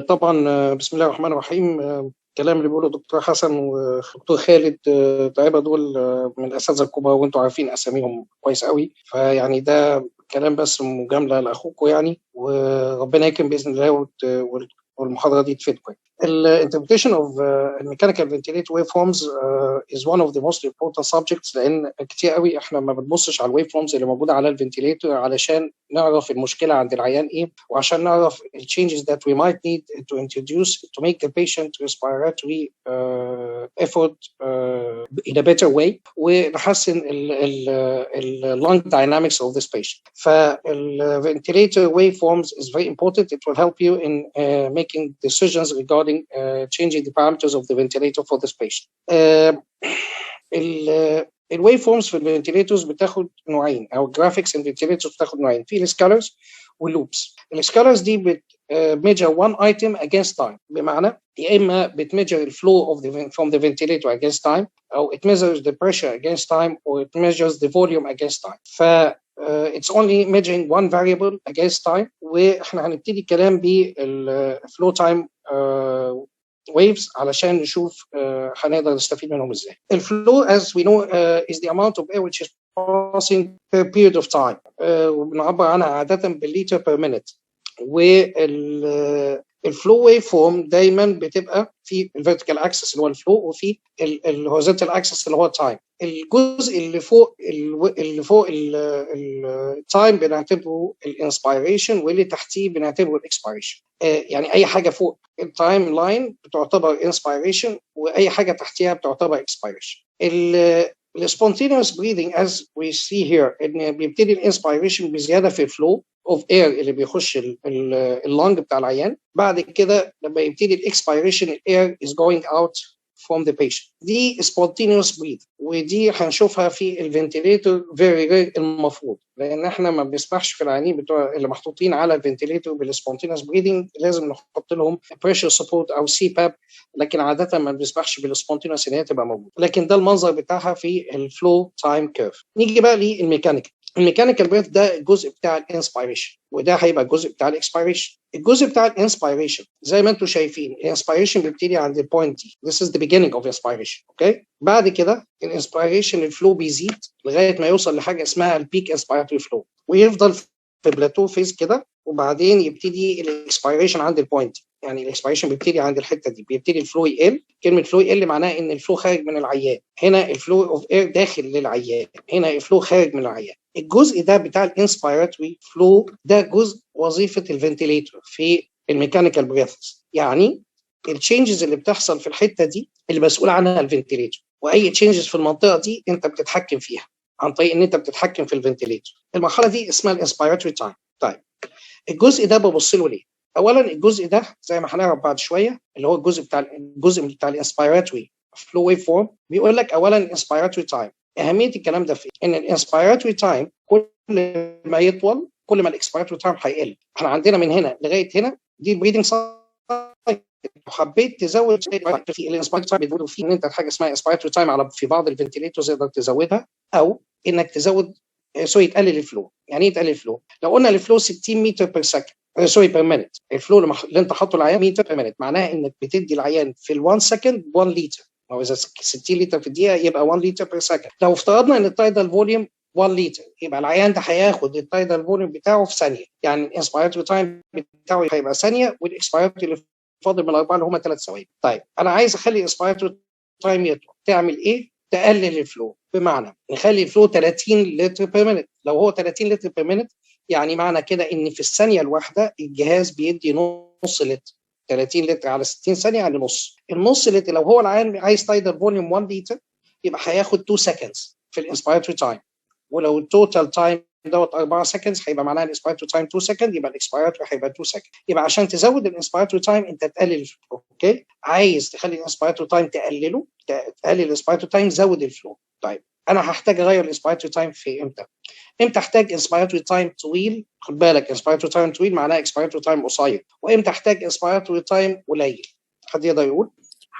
طبعا، بسم الله الرحمن الرحيم. الكلام اللي بيقوله دكتور حسن ودكتور خالد تعبة دول من الأساتذة الكبار، وانتم عارفين أساميهم كويس قوي. فيعني ده كلام بس مجاملة لأخوكم يعني، وربنا يكرم بإذن الله والمحاضرة دي تفيدكم. Interpretation of mechanical ventilator waveforms is one of the most important subjects، لأن كتير قوي احنا ما بنبصش على الويف اللي موجودة على الفنتيليتور علشان نعرف المشكلة عند العيان ايه، وعشان نعرف ال changes that we might need to introduce to make the patient respiratory effort in a better way، ونحسن ال lung dynamics of this patient. فال ventilator waveforms is very important. It will help you in making decisions regarding changing the parameters of the ventilator for this patient. الويف فورمز في الفنتيليتورز بتاخد نوعين، او الجرافيكس ان فنتيليتورز بتاخد نوعين، في السكالرز واللوبس. السكالرز دي بتميجر one item against time، بمعنى يا اما بتميجر الفلو of the from the ventilator against time، او it measures the pressure against time، or it measures the volume against time. ف it's only measuring one variable against time. واحنا هنبتدي الكلام بالفلو تايم waves علشان نشوف هنقدر نستفيد منهم ازاي. الفلو as we know is the amount of air which is passing per period of time، وبنعبر عنها عادة بالليتر per minute. والفلو ويف فورم دايما بتبقى في الفيرتيكال اكسس اللي هو الفلو، وفي الهوريزونتال اكسس اللي هو التايم. الجزء اللي فوق التايم بنعتبره الانسبيريشن، واللي تحتيه بنعتبره الاكسبيريشن. يعني اي حاجه فوق التايم لاين بتعتبر انسبيريشن، واي حاجه تحتيها بتعتبر اكسبيريشن. السبونتينيوس بريذنج as we see here ان بيبتدي الانسبيريشن بزياده في الفلو اوف اير اللي بيخش اللنج بتاع العيان. بعد كده لما يبتدي الاكسبيريشن الاير is going out from the patient. دي spontaneous breath، ودي هنشوفها في الفنتيليتور very rare المفروض، لان احنا ما بنسمحش في العيانين بتوع اللي محطوطين على الفنتيليتور بالسبونتينيوس بريذنج، لازم نحط لهم pressure support او سي باب، لكن عاده ما بنسمحش بالسبونتينيوس ان هي تبقى موجوده. لكن ده المنظر بتاعها في الفلو تايم كيرف. نيجي بقى للميكانيكال. الميكانيكال بريث ده الجزء بتاع الانسبيريشن، وده هيبقى الجزء بتاع الاكسبيريشن. الجزء بتاع الانسبيريشن زي ما انتم شايفين الانسبيريشن بيبتدي عند البوينت دي. This is the beginning of inspiration. اوكي، بعد كده الانسبيريشن الفلو بيزيد لغايه ما يوصل لحاجه اسمها البيك انسبيراتوري فلو، ويفضل في بلاتو فيز كده، وبعدين يبتدي الاكسبيريشن عند البوينت. يعني الاكسبيريشن بيبتدي عند الحته دي، بيبتدي الفلو يقل. كلمه فلو يقل معناها ان الفلو خارج من العيان، هنا الفلو اوف اير داخل للعيان، هنا الفلو خارج من العيان. الجزء ده بتاع الانسبيراتوري فلو ده جزء وظيفه الفنتيليتور في الميكانيكال بريثز. يعني التشينجز اللي بتحصل في الحته دي اللي مسؤول عنها الفنتيليتور، واي تشينجز في المنطقه دي انت بتتحكم فيها عن طريق ان انت بتتحكم في الفنتيليتور. المرحله دي اسمها الانسبيراتوري تايم. طيب الجزء ده ببص له ليه؟ اولا الجزء ده زي ما هنعرف بعد شويه اللي هو الجزء بتاع الانسبيراتوري فلو ويف فورم، بيقول لك اولا الانسبيراتوري تايم. اهميه الكلام ده في ان الانسبيراتوري تايم كل ما يطول كل ما الاكسبيراتوري تايم هيقل. احنا عندنا من هنا لغايه هنا دي البريدنج سايكل. لو حبيت تزود في الانسبيراتوري تايم بيقولوا فيه ان انت حاجه اسمها انسبيراتوري تايم على في بعض الفنتيليتورز تقدر تزودها، او انك تزود تقلل الفلو. يعني ايه تقلل الفلو؟ لو قلنا الفلو 60 متر بير سكند بير مينت، الفلو اللي انت حاطه العيان متر بير مينت، معناها انك بتدي العيان في ال1 سكند 1 لتر، او اذا 60 لتر في الدقيقه يبقى 1 لتر بير سكند. لو افترضنا ان التايدال فوليوم 1 لتر، يبقى العيان ده هياخد التايدال فوليوم بتاعه في ثانيه. يعني الانسبيراتوري تايم بتاعه هيبقى ثانيه، والاكسبيراتوري اللي فاضل من الاربعه اللي هم 3 ثواني. طيب انا عايز اخلي الانسبيراتوري تايم يطول، تعمل ايه؟ تقلل الفلو، بمعنى نخلي الفلو 30 لتر بير مينت. لو هو 30 لتر بير مينت يعني معنى كده ان في الثانيه الواحده الجهاز بيدي نص لتر. 30 لتر على 60 ثانيه يعني نص. النص لتر لو هو العيان عايز تايدال فوليوم 1 لتر يبقى هياخد 2 سكندز في الانسبيراتوري تايم، ولو التوتال تايم دوت 4 سكندز هيبقى معناها الانسبيراتوري تايم 2 سكند، يبقى الاكسبيراتوري هيبقى 2 سكند. يبقى عشان تزود الانسبيراتوري تايم انت تقلل الفلو. اوكي، عايز تخلي الانسبيراتوري تايم تقلل الانسبيراتوري تايم زود الفلو. طيب انا هحتاج اغير الانسبيراتوري تايم في امتى احتاج انسبيراتوري تايم طويل؟ خد بالك انسبيراتوري تايم طويل معناه انسبيراتوري تايم قصير، وامتى احتاج انسبيراتوري تايم قليل؟ حد يقدر يقول؟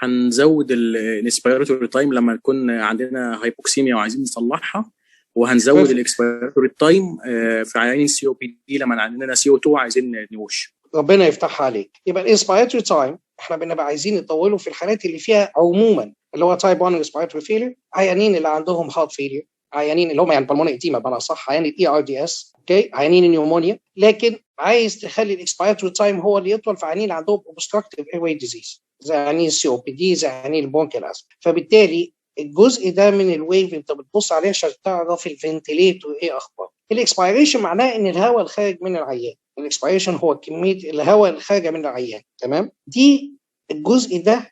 هنزود الانسبيراتوري تايم لما يكون عندنا هايبوكسيميا وعايزين نصلحها، وهنزود الاكسبيراتوري تايم في عيانين السي او بي دي لما عندنا سي او 2 عايزين نوش. ربنا يفتحها عليك. يبقى الانسبيراتوري تايم احنا بنبقى عايزين نطوله في الحالات اللي فيها عموما اللي هو تايب 1 ريسبيراتوري فيلير، عيانين اللي عندهم هارت فيلير، عيانين اللي هم يعني بالمونري اديما بمعنى صح، عيان الاي ار دي اس، اوكي، عيانين النيومونيا. لكن عايز تخلي الاكسبيراتوري تايم هو اللي يطول في عيانين اللي عندهم اوبستراكتيف اير واي ديزيز زي عيانين السي او بي دي، زي عيانين البرونكيال ازمه. فبالتالي الجزء ده من الويف انت بتبص عليه عشان تعرف الفنتليتور ايه اخباره. الاكسبيريشن معناه ان الهواء الخارج من العيان، الاكسبيريشن هو كميه الهواء الخارجه من العيان، تمام. دي الجزء ده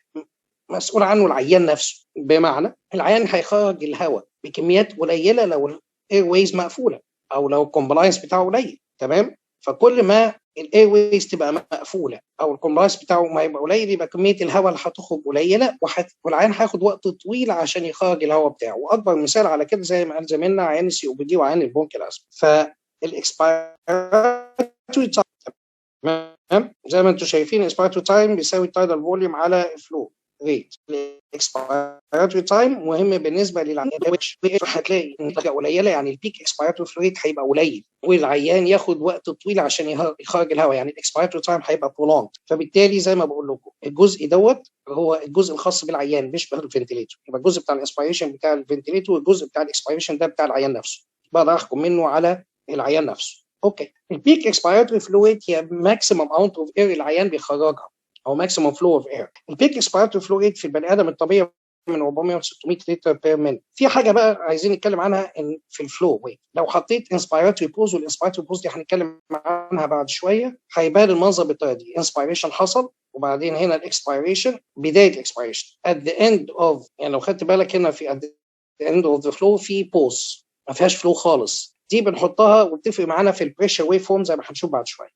مسؤول عنه العيان نفسه، بمعنى العيان هيخرج الهواء بكميات قليله لو الاير ويز مقفوله او لو الكومبلاينس بتاعه قليل، تمام. فكل ما الاير ويز تبقى مقفوله او الكومبلاينس بتاعه ما يبقى قليل، يبقى كميه الهواء اللي هتخرج قليله والعيان هياخد وقت طويل عشان يخرج الهواء بتاعه. واكبر مثال على كده زي ما قال زميلنا عيان السي او بي دي وعيان البرونكيال ازمه. فالاكسبيراتوري تمام زي ما انتم شايفين الاسبيراتوري تايم بيساوي التايدال فوليوم على فلو ريت. الاكسبيراتوري تايم مهم بالنسبه للعيان، هتلاقي ان درجه قليله يعني البيك اكسبيراتوري فلو ريت هيبقى قليل والعيان ياخد وقت طويل عشان يخرج الهواء، يعني الاكسبيراتوري تايم هيبقى برولونج. فبالتالي زي ما بقول لكم الجزء دوت هو الجزء الخاص بالعيان مش بالفنتليتور. يبقى الجزء بتاع الانسبيريشن بتاع الفنتليتور والجزء بتاع الاكسبيريشن ده بتاع العيان نفسه، بقدر احكم منه على العيان نفسه. اوكي، البيك اكسبيراتوري فلو ريت هي ماكسيمم اماونت اوف اير العيان بيخرجها او ماكسيمم فلو اوف اير. البيك اكسبيراتوري فلو ريت في البني ادم الطبيعي من 400 ل 600 لتر بير مينت. في حاجه بقى عايزين نتكلم عنها ان في الفلو ويت، لو حطيت انسبيراتوري بوز، والانسبيراتوري بوز دي هنتكلم عنها بعد شويه، هيبان المنظر بالطريقه دي. انسبيريشن حصل وبعدين هنا الاكسبيريشن، بدايه الاكسبيريشن at the end of، يعني لو خدت بالك هنا في at the end of the flow في بوز ما فيهاش فلو خالص، دي بنحطها وبتفرق معانا في البريشر ويف فورم زي ما هنشوف بعد شويه.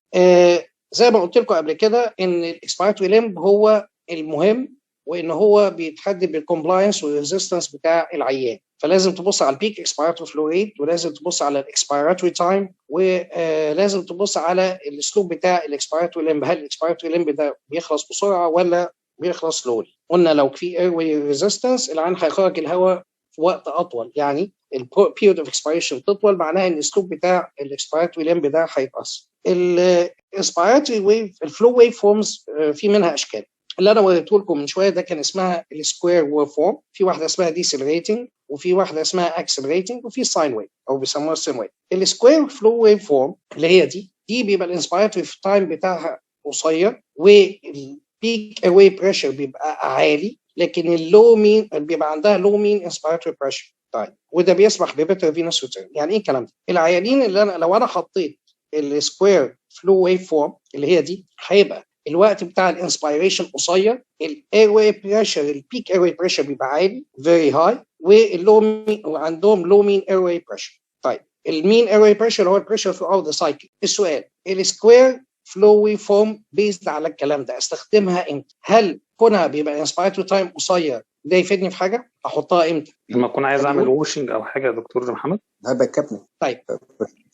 زي ما قلت لكم قبل كده ان الاكسبيراتوري ليمب هو المهم، وان هو بيتحدد بالكومبلاينس والريزيستنس بتاع العيان. فلازم تبص على البيك اكسبيراتوري فلو ريت، ولازم تبص على الاكسبيراتوري تايم، ولازم تبص على الاسلوب بتاع الاكسبيراتوري ليمب. هل الاكسبيراتوري ليمب ده بيخلص بسرعه ولا بيخلص سلولي؟ قلنا لو في اير واي ريزيستنس العيان هيخرج الهواء في وقت اطول، يعني البيريود اوف اكسبيريشن تطول، معناها ان الاسلوب بتاع الاكسبيراتوري ليمب ده هيتاثر. الاسبيراتوري ويف الفلو ويف فورمز في منها اشكال. اللي انا وريته لكم من شويه ده كان اسمها السكوير ويف فورم، في واحده اسمها ديسلريتنج، وفي واحده اسمها اكسلريتنج، وفي ساين ويف او بيسموها سين ويف. السكوير فلو ويف فورم اللي هي دي بيبقى الانسبيراتوري تايم بتاعها قصير، والبيك اواي بريشر بيبقى عالي، لكن اللو مين بيبقى عندها لو مين انسبيراتوري بريشر. طيب وده بيسمح ببيتر فينوس ريتيرن. يعني ايه الكلام ده؟ العيانين اللي لو انا حطيت السكوير فلو ويف فورم اللي هي دي، هيبقى الوقت بتاع الانسبيريشن قصير، الاير واي بريشر البيك اير واي بريشر بيبقى عالي فيري هاي، واللو وعندهم لو مين اير واي بريشر. طيب المين اير واي بريشر هو البريشر ثرو اوت ذا سايكل. السؤال السكوير فلو ويف فورم بيزد على الكلام ده استخدمها امتى؟ هل كونها بيبقى انسبيراتوري تايم قصير ده يفيدني في حاجه؟ احطها امتى؟ لما اكون عايز اعمل ووشنج او حاجه يا دكتور محمد. هبقى كابني. طيب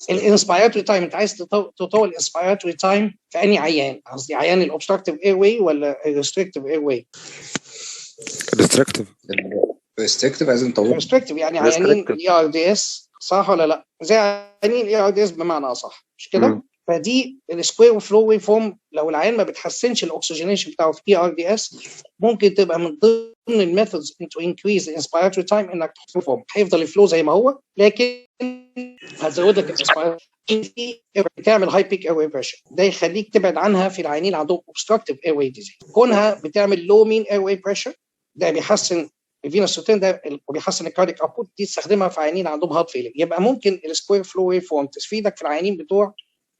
الانسبيراتوري تايم انت عايز تطول الانسبيراتوري تايم في انهي عيان؟ قصدي عيان الاوبستراكتيف اير واي ولا الريستريكتيف اير واي؟ ريستريكتيف عايزين نطول. ريستريكتيف يعني عيانين الاي ار دي اس، صح ولا لا؟ زي عيانين الاي ار دي اس بمعنى اصح، مش كده؟ فدي السكوير فلو ويف فورم لو العيان ما بتحسنش الاكسجينيشن بتاعه في اي ار دي اس، ممكن تبقى من ضمن الميثودز تو انكريز الانسبيراتوري تايم انك تحط فورم. هيفضل الفلو زي ما هو، لكن هتزود لك الانسبيراتوري، بتعمل هاي بيك اير واي بريشر، ده يخليك تبعد عنها في العيانين اللي عندهم اوبستراكتيف اير واي ديزيز. كونها بتعمل لو مين اير واي بريشر، ده بيحسن الفينوس روتين ده وبيحسن الكارديك اوتبوت، دي تستخدمها في عيانين عندهم هارت فيلير. يبقى ممكن السكوير فلو ويف فورم تفيدك في العيانين بتوع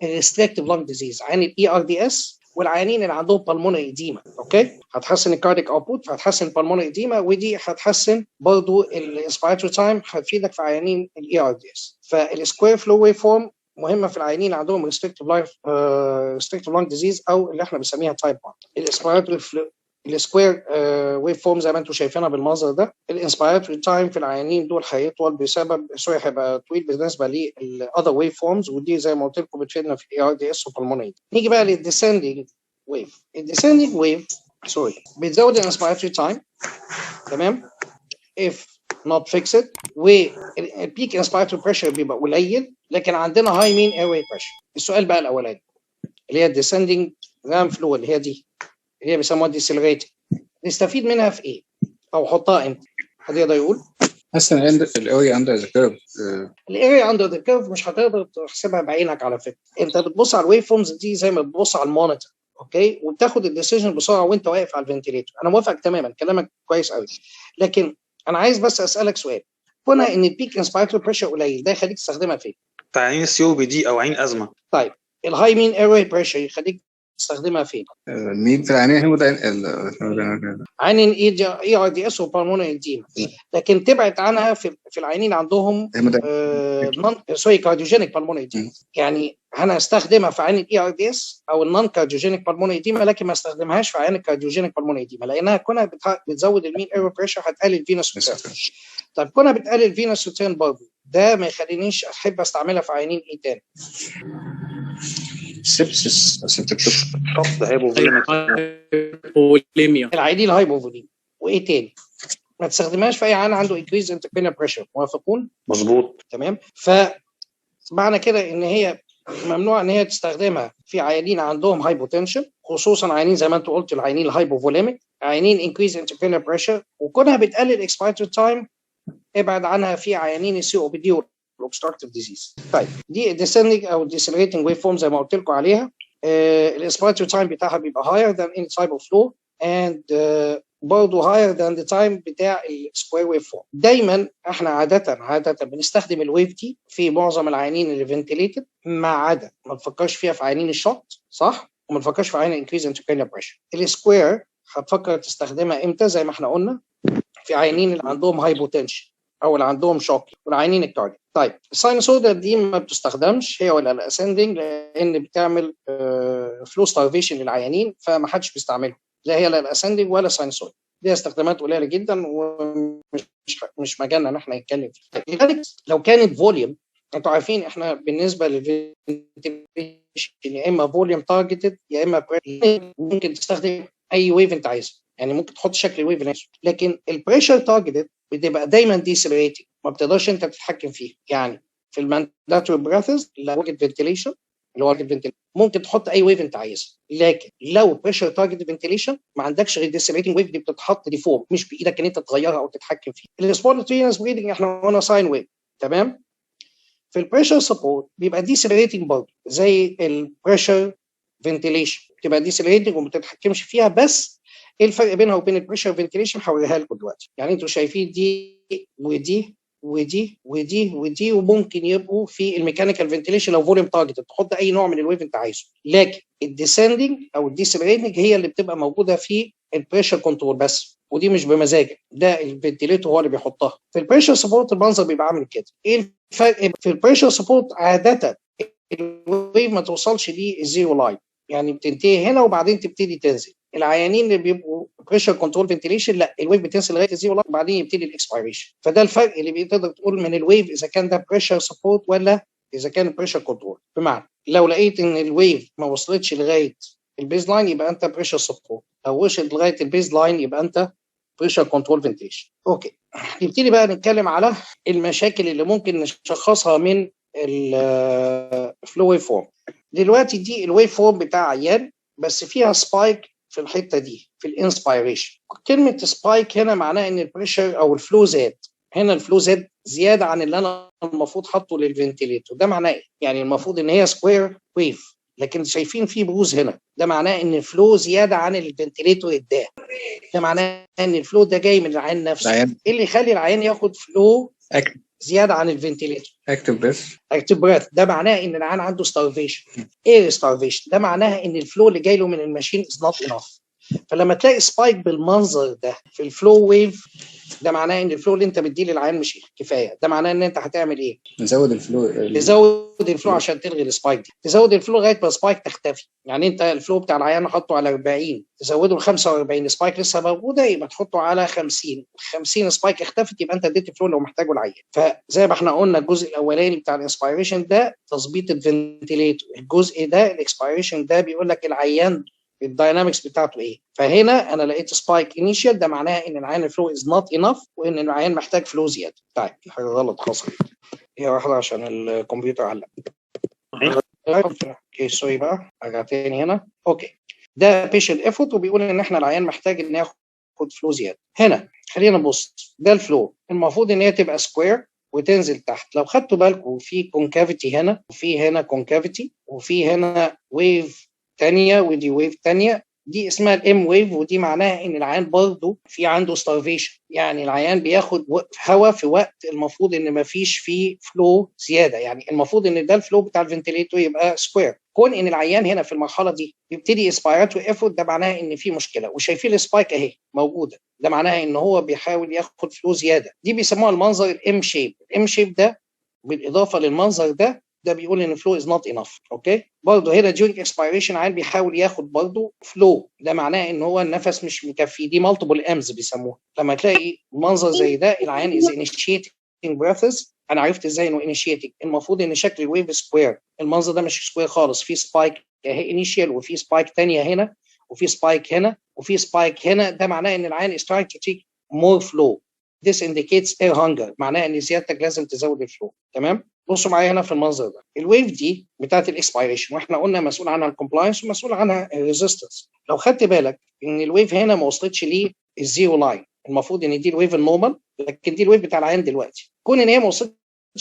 الريستريكتيف لانج ديزيز، عيان الاي ار دي اس والعيانين اللي عندهم بالمونري اديما. اوكي، هتحسن الكارديك اوتبوت، فهتحسن البالمونري اديما، ودي هتحسن برضه الانسبيراتوري تايم، هتفيدك في عيانين الاي ار دي اس. فالسكوير فلو ويف فورم مهمه في العيانين اللي عندهم ريستريكتيف لانج ديزيز او اللي احنا بنسميها تايب 1. الانسبيراتوري السكوير ويف فورم زي ما انتم شايفينها بالمنظر ده، الانسبيراتوري تايم في العيانين دول هيطول بسبب هيبقى طويل بالنسبه للاذر ويف فورمز، ودي زي ما قلت لكم بتفيدنا في الاي ار دي اس والبلمونري. نيجي بقى للديسندنج ويف. الديسندنج ويف بتزود الانسبيراتوري تايم، تمام، if not fixed، والبيك انسبيراتوري بريشر بيبقى قليل، لكن عندنا هاي مين اير واي بريشر. السؤال بقى الاولاني، اللي هي الديسندنج رام فلو اللي هي دي اللي هي بيسموها ديسيلريت، نستفيد منها في ايه؟ او حطها امتى؟ حد يقدر يقول؟ مثلا الاريا اندر ذا كيرف. الاريا اندر ذا كيرف مش هتقدر تحسبها بعينك على فكره، انت بتبص على الويف فورمز دي زي ما بتبص على المونيتور، اوكي، وبتاخد الديسيجن بسرعه وانت واقف على الفنتيليتور. انا موافق تماما، كلامك كويس قوي، لكن انا عايز بس اسالك سؤال، كونها ان البيك انسبيراتوري بريشر قليل ده يخليك تستخدمها فين؟ تعيين COPD او عين ازمه. طيب الهاي مين ايروي بريشر يخليك تستخدمها فين؟ المين في العينين هو ده عين اي ار دي اس وبالمونري اديما، لكن تبعد عنها في العينين عندهم سوري كارديوجينيك بالمونري اديما. يعني انا استخدمها في عين الاي ار دي اس او النون كارديوجينيك بالمونري اديما، لكن ما استخدمهاش في عين الكارديوجينيك بالمونري اديما لانها كونها بتزود المين ايروي بريشر هتقلل فينوس ريتيرن. طيب كونها بتقلل فينوس ريتيرن برضه، ده ما يخلينيش احب استعملها في عينين ايه تاني؟ سيبسس شخص هايبوفوليميك، هايبوفوليميا، العينين الهايبوفوليم. وايه تاني؟ ما تستخدمهاش في اي عين عنده انكريز انتركرينال بريشر. موافقون؟ مظبوط تمام. فمعنى كده ان هي ممنوع ان هي تستخدمها في عيانين عندهم هايبوتنشن، خصوصا عيانين زي ما انت قلت العيانين الهايبوفوليميك، عيانين انكريز انتركرينال بريشر، وكونها بتقلل اكسبيراتوري تايم ابعد عنها في عيانين السي او بي دي والاوبستراكتيف ديزيز. طيب دي ديسندنج او ديسلريتنج ويف فورم زي ما قلت لكم عليها. الاكسبيراتوري تايم بتاعها بيبقى higher than any type of flow and برضه higher than the time بتاع السكوير ويف فورم. دايما احنا عاده بنستخدم الويف دي في معظم العيانين اللي فنتليتد، ما عدا ما نفكرش فيها في عيانين الشوت، صح؟ وما نفكرش في عيان انكريز انتركرينال بريشر. السكوير هتفكر تستخدمها امتى؟ زي ما احنا قلنا في عيانين اللي عندهم هايبوتنشن او اللي عندهم شوك والعيانين الكارديو. طيب الساينوسويدال دي ما بتستخدمش هي ولا الاسندنج لان بتعمل فلو ستارفيشن للعيانين، فما حدش بيستعملها، لا هي لا الاسندنج ولا ساينوسويد، ليها استخدامات قليله جدا ومش مجالنا ان احنا نتكلم فيها. لذلك لو كانت فوليوم، انتوا عارفين احنا بالنسبه للفنتيليشن يا اما فوليوم تارجتد يا اما ممكن تستخدم اي ويف انت عايزه، يعني ممكن تحط شكل الويف نفسه، لكن البريشر تارجتد بتبقى دايما ديسلريتنج، ما بتقدرش انت تتحكم فيه. يعني في المانداتوري براثز لو وجد فنتيليشن اللي هو الفنتيليشن ممكن تحط اي ويف انت عايزه، لكن لو بريشر تارجت فنتيليشن ما عندكش غير ديسلريتنج ويف، دي بتتحط ديفولت مش بايدك ان انت تغيرها او تتحكم فيها. السبونتينيوس بريدنج احنا قلنا ساين ويف، تمام. في البريشر سبورت بيبقى ديسلريتنج برضه زي البريشر فنتيليشن، بتبقى ديسلريتنج وما بتتحكمش فيها. بس ايه الفرق بينها وبين البريشر فنتيليشن؟ هوريها لكم دلوقتي. يعني انتوا شايفين دي ودي ودي ودي ودي، وممكن يبقوا في الميكانيكال فنتيليشن لو فوليوم تارجت تحط اي نوع من الويف انت عايزه، لكن الديسندنج او الديسلريتنج هي اللي بتبقى موجوده في البريشر كنترول بس، ودي مش بمزاجك، ده الفنتيليتور هو اللي بيحطها. في البريشر سبورت المنظر بيبقى عامل كده. ايه الفرق؟ في البريشر سبورت عاده الويف ما توصلش للزيرو لاين، يعني بتنتهي هنا وبعدين تبتدي تنزل. العيانين اللي بيبقوا بريشر كنترول فنتيليشن لا، الويف بتنزل لغايه الزيرو لاين وبعدين يبتدي الاكسبيريشن. فده الفرق اللي بتقدر تقول من الويف اذا كان ده بريشر سبورت ولا اذا كان بريشر كنترول. بمعنى لو لقيت ان الويف ما وصلتش لغايه البيز لاين يبقى انت بريشر سبورت، لو وصلت لغايه البيز لاين يبقى انت بريشر كنترول فنتيليشن. اوكي، نبتدي بقى نتكلم على المشاكل اللي ممكن نشخصها من الفلو ويف فورم. دلوقتي دي الويف فورم بتاع عيان بس فيها سبايك في الحته دي في الانسبيريشن. كلمه سبايك هنا معناها ان البريشر او الفلو زاد، هنا الفلو زاد زياده عن اللي انا المفروض حاطه للفنتيليتور. ده معناه ايه؟ يعني المفروض ان هي سكوير ويف، لكن شايفين في بروز هنا، ده معناه ان الفلو زياده عن الفنتيليتور اداه. ده معناه ان الفلو ده جاي من العيان نفسه. ايه اللي يخلي العيان ياخد فلو زياده عن الفنتيليتور؟ اكتف بريث. ده معناه ان العيان عنده ستارفيشن. ايه ستارفيشن؟ ده معناها ان الفلو اللي جاي له من الماشين از نوت انف. فلما تلاقي سبايك بالمنظر ده في الفلو ويف، ده معناه ان الفلو اللي انت بتديه للعيان مش كفايه. ده معناه ان انت هتعمل ايه؟ نزود الفلو. تزود الفلو عشان تلغي السبايك دي، تزود الفلو لغايه ما السبايك تختفي. يعني انت الفلو بتاع العيان حاطه على 40 تزوده ل 45، السبايك لسه موجوده يبقى تحطه على 50 سبايك اختفت يبقى انت اديت الفلو لو محتاجه العيان. فزي ما احنا قلنا الجزء الاولاني بتاع الانسبيريشن ده تظبيط الفنتيليتور، الجزء ده الاكسبيريشن ده بيقول لك العيان الداينامكس بتاعته ايه. فهنا انا لقيت سبايك انيشال، ده معناها ان العيان الفلو از نوت انف وان العيان محتاج فلو زياده. طيب في حاجه غلط حصلت، هي واحده عشان الكمبيوتر علق. اوكي سوري بقى ارجع تاني هنا. اوكي ده بيشنت ايفورت وبيقول ان احنا العيان محتاج ان ياخد فلو زياده. هنا خلينا نبص، ده الفلو المفروض ان هي تبقى سكوير وتنزل تحت. لو خدتوا بالكم في كونكافيتي هنا وفي هنا كونكافيتي وفي هنا ويف ثانيه ودي ويف ثانيه، دي اسمها الام ويف، ودي معناها ان العيان برضه في عنده starvation، يعني العيان بياخد هواء في وقت المفروض ان ما فيش فيه فلو زياده، يعني المفروض ان ده الفلو بتاع الفنتليتور يبقى سكوير. كون ان العيان هنا في المرحله دي بيبتدي اسبيراتوري ايفورت، ده معناها ان في مشكله، وشايفين السبايك اهي موجوده، ده معناها ان هو بيحاول ياخد فلو زياده. دي بيسموها المنظر الام شيب. الام شيب ده بالاضافه للمنظر ده بيقول ان فلو از نوت انف. اوكي برضه هنا during expiration عيان بيحاول ياخد برضه فلو، ده معناه ان هو النفس مش مكفي، دي مالتيبل امز بيسموها. لما تلاقي منظر زي ده العيان از initiating breaths، انا عرفت ازاي انه initiating. المفروض ان شكل الويف سكوير، المنظر ده مش سكوير خالص، في سبايك اهي انيشيال وفي سبايك ثانيه هنا وفي سبايك هنا وفي سبايك هنا، ده معناه ان العيان is trying to take more flow. This indicates air hunger، معناه ان سيادتك لازم تزود الفلو. تمام. بصوا معايا هنا في المنظر ده، الويف دي بتاعت الاكسبيريشن، واحنا قلنا مسؤول عنها الكومبلاينس ومسؤول عنها الريزيستنس. لو خدت بالك ان الويف هنا ما وصلتش للزيرو لاين، المفروض ان دي الويف النورمال، لكن دي الويف بتاع العيان دلوقتي. كون ان هي ما وصلتش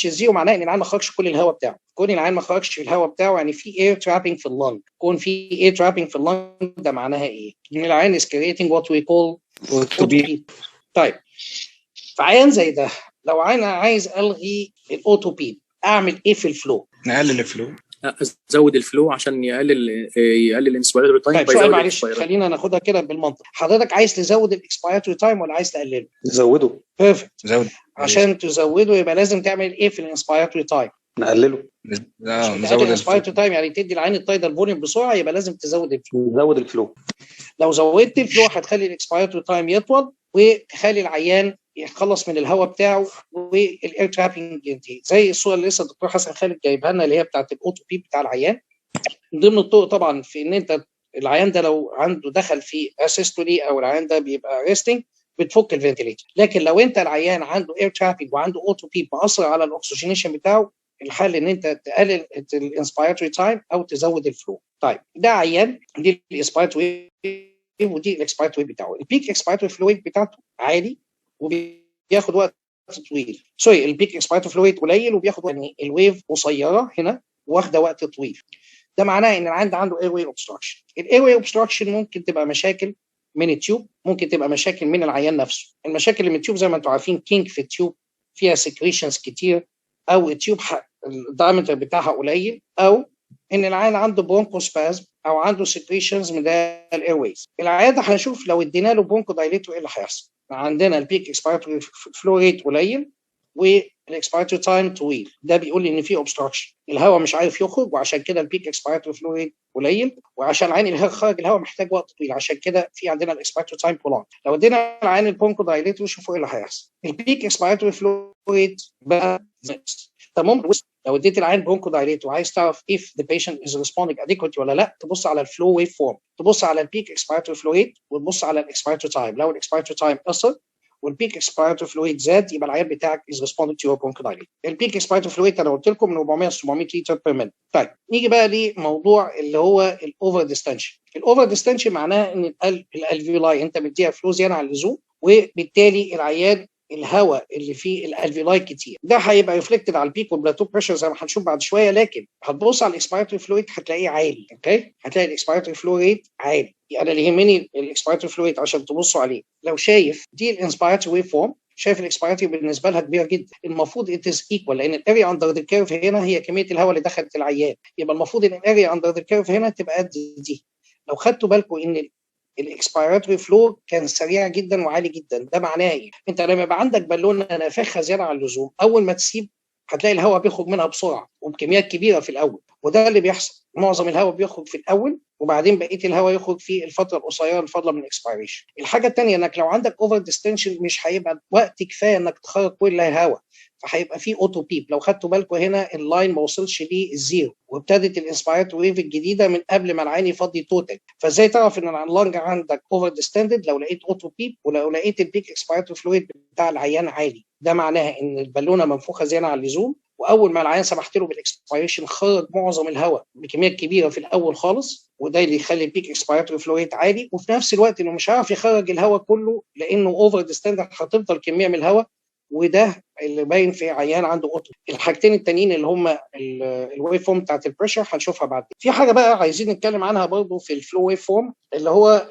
الزيرو معناه ان العيان ما خرجش كل الهواء بتاعه. كون العيان ما خرجش الهواء بتاعه يعني في اير ترابينج في اللنج. كون في اير ترابينج في اللنج ده معناها ايه؟ ان العيان is creating what we call autopeep. طيب في عيان زي ده لو انا عايز الغي الاوتوبيب اعمل ايه في الفلو؟ نقلل الفلو، زود الفلو عشان يقلل الانسبيراتوري تايم. طيب سؤال معلش خلينا ناخدها كده بالمنطق، حضرتك عايز تزود الاكسبيراتوري تايم ولا عايز تقلله؟ نزوده. بيرفكت. زود. عشان تزوده يبقى لازم تعمل ايه في الانسبيراتوري تايم؟ نقلله. عشان تقلل الانسبيراتوري تايم يعني تدي العين التايدال فوليوم بسرعه، يبقى لازم تزود الفلو. نزود الفلو. لو زودت الفلو هتخلي الاكسبيراتوري تايم يطول وتخلي العيان يخلص من الهواء بتاعه والاير ترابينج ينتهي، زي الصوره اللي لسه الدكتور حسن خالد جايبها لنا اللي هي بتاعت الاوتو بيب بتاع العيان. من ضمن الطرق طبعا في ان انت العيان ده لو عنده دخل في اسيستولي او العيان ده بيبقى ريستنج بتفك الفنتليتر، لكن لو انت العيان عنده اير ترابينج وعنده اوتو بيب مأثر على الاكسجينيشن بتاعه، الحل ان انت تقلل الانسبيراتوري تايم او تزود الفلو. طيب ده عيان دي الانسبيراتوري ودي الاكسبيراتوري بتاعه، البيك اكسبيراتوري فلويد بتاعته عالي وبياخد وقت طويل. سوري البيك اكسبيراتوري فلويد قليل وبياخد يعني الويف قصيره هنا واخده وقت طويل. ده معناه ان العيان ده عنده اير واي اوبستراكشن. الاير واي اوبستراكشن ممكن تبقى مشاكل من التيوب، ممكن تبقى مشاكل من العيان نفسه. المشاكل اللي من التيوب زي ما انتم عارفين كينك في التيوب فيها سكريشنز كتير، او التيوب الدايمتر بتاعها قليل، او ان العيان عنده برونكوسبازم او عنده سكريشنز من الاير ويز. العيان ده هنشوف لو ادينا له برونكو دايليتور ايه اللي هيحصل. عندنا البيك اكسبيراتوري فلو ريت قليل والاكسبيراتوري تايم طويل، ده بيقول لي ان في اوبستراكشن، الهواء مش عارف يخرج، وعشان كده البيك اكسبيراتوري فلو ريت قليل، وعشان العين اللي خرج الهواء محتاج وقت طويل، عشان كده في عندنا الاكسبيراتوري تايم برولونج. لو ادينا العين البرونكو دايليتور شوفوا ايه اللي هيحصل. البيك اكسبيراتوري فلو ريت بقى تمام. لو اديت العين برونكو دايليتور وعايز تعرف if the patient is responding adequately ولا لا، تبص على الفلو ويف فورم، تبص على البيك اكسبيراتوري فلو ريت وتبص على الاكسبيراتوري تايم. لو الاكسبيراتوري تايم قصر والبيك اكسبيراتوري فلويد زاد يبقى العيان بتاعك is responding to your bronchodilator. البيك اكسبيراتوري فلويد انا قلت لكم من 400 ل 700 لتر بير مينت. طيب نيجي بقى لموضوع اللي هو الاوفر ديستنشن. الاوفر ديستنشن معناه ان الالفيولاي انت مديها فلو زياده عن اللزوم، وبالتالي العيان الهواء اللي فيه الالفيولاي كتير، ده هيبقى ريفلكتد على البيك والبلاتو بريشر زي ما هنشوف بعد شويه. لكن هتبص على الاكسبيراتوري فلويد هتلاقيه عالي. اوكي هتلاقي الاكسبيراتوري فلو ريت عالي. انا اللي يهمني الاكسبيراتوري فلويد عشان تبصوا عليه. لو شايف دي الانسبيراتوري ويف فورم، شايف الاكسبيراتوري بالنسبه لها كبيره جدا، المفروض ات از ايكوال، لان الاريا اندر ذا كيرف هنا هي كميه الهواء اللي دخلت العيان، يبقى المفروض ان الاريا اندر ذا كيرف هنا تبقى قد دي. لو خدتوا بالكم ان الاكسبيراتوري فلو كان سريع جدا وعالي جدا، ده معناه ايه؟ انت لما يبقى عندك بالونه نافخه زياده عن اللزوم، اول ما تسيب هتلاقي الهواء بيخرج منها بسرعه وبكميات كبيره في الاول، وده اللي بيحصل. معظم الهواء بيخرج في الاول وبعدين بقيه الهواء يخرج في الفتره القصيره الفاضله من الاكسبيريشن. الحاجه الثانيه انك لو عندك اوفر ديستنشن مش هيبقى وقت كفايه انك تخرج كل الهواء، فهيبقى في اوتو بيب. لو خدتوا بالكم هنا اللاين ما وصلش للزيرو وابتدت الانسبيراتوري ويف الجديده من قبل ما العين يفضي توتال، فازاي تعرف ان اللنج عندك اوفر ديستندد؟ لو لقيت اوتو بيب ولو لقيت البيك اكسبيراتوري فلويد بتاع العيان عالي، ده معناها ان البالونه منفوخه زياده عن اللزوم واول ما العيان سمحت له بالاكسبيريشن خرج معظم الهواء بكميات كبيره في الاول خالص، وده اللي يخلي البيك اكسبيراتوري فلو ريت عالي، وفي نفس الوقت انه مش هيعرف يخرج الهواء كله لانه اوفر ديستند، هتفضل كميه من الهواء، وده اللي باين في عيان عنده اوتو. الحاجتين التانيين اللي هم الويف فورم بتاعت البريشر هنشوفها بعدين. في حاجه بقى عايزين نتكلم عنها برضه في الفلو ويف فورم اللي هو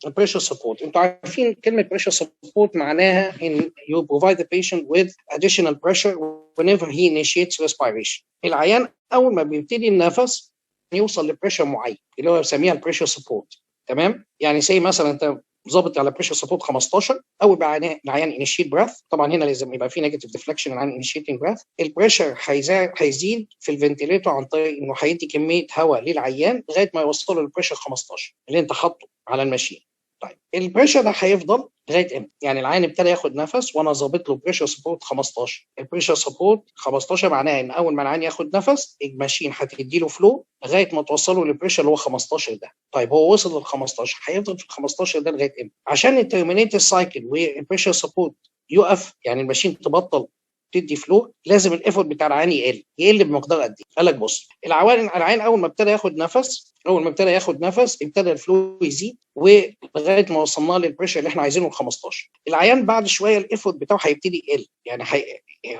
البريشر سبورت. انتوا عارفين كلمه بريشر سبورت معناها ان you provide the patient with additional pressure whenever he initiates respiration. العيان اول ما بيبتدي النفس يوصل لبريشر معين اللي هو بنسميها البريشر سبورت. تمام؟ يعني زي مثلا انت ظابط على بريشر سبورت 15، اول ما العيان انيشيت براث، طبعا هنا لازم يبقى في نيجاتيف ديفليكشن عن انيشيتنج براث، البريشر هيزيد في الفنتيليتور عن طريق انه هيدي كميه هواء للعيان لغايه ما يوصله للبريشر 15 اللي انت حاطه على الماشين. طيب البريشر ده هيفضل لغايه امتى؟ يعني العيان ابتدى ياخد نفس وانا ظابط له بريشر سبورت 15، البريشر سبورت 15 معناها ان اول ما العيان ياخد نفس الماشين هتدي له فلو لغايه ما توصله للبريشر اللي هو 15 ده. طيب هو وصل لل 15 هيفضل في ال 15 ده لغايه امتى؟ عشان الترمينيت السايكل والبريشر سبورت يقف، يعني الماشين تبطل تدي فلو، لازم الايفورت بتاع العيان يقل بمقدار قد ايه؟ قال لك بص، العيان اول ما ابتدى ياخد نفس ابتدى الفلو يزيد ولغايه ما وصلنا للبريشر اللي احنا عايزينه ال 15. العيان بعد شويه الايفورت بتاعه هيبتدي يقل، يعني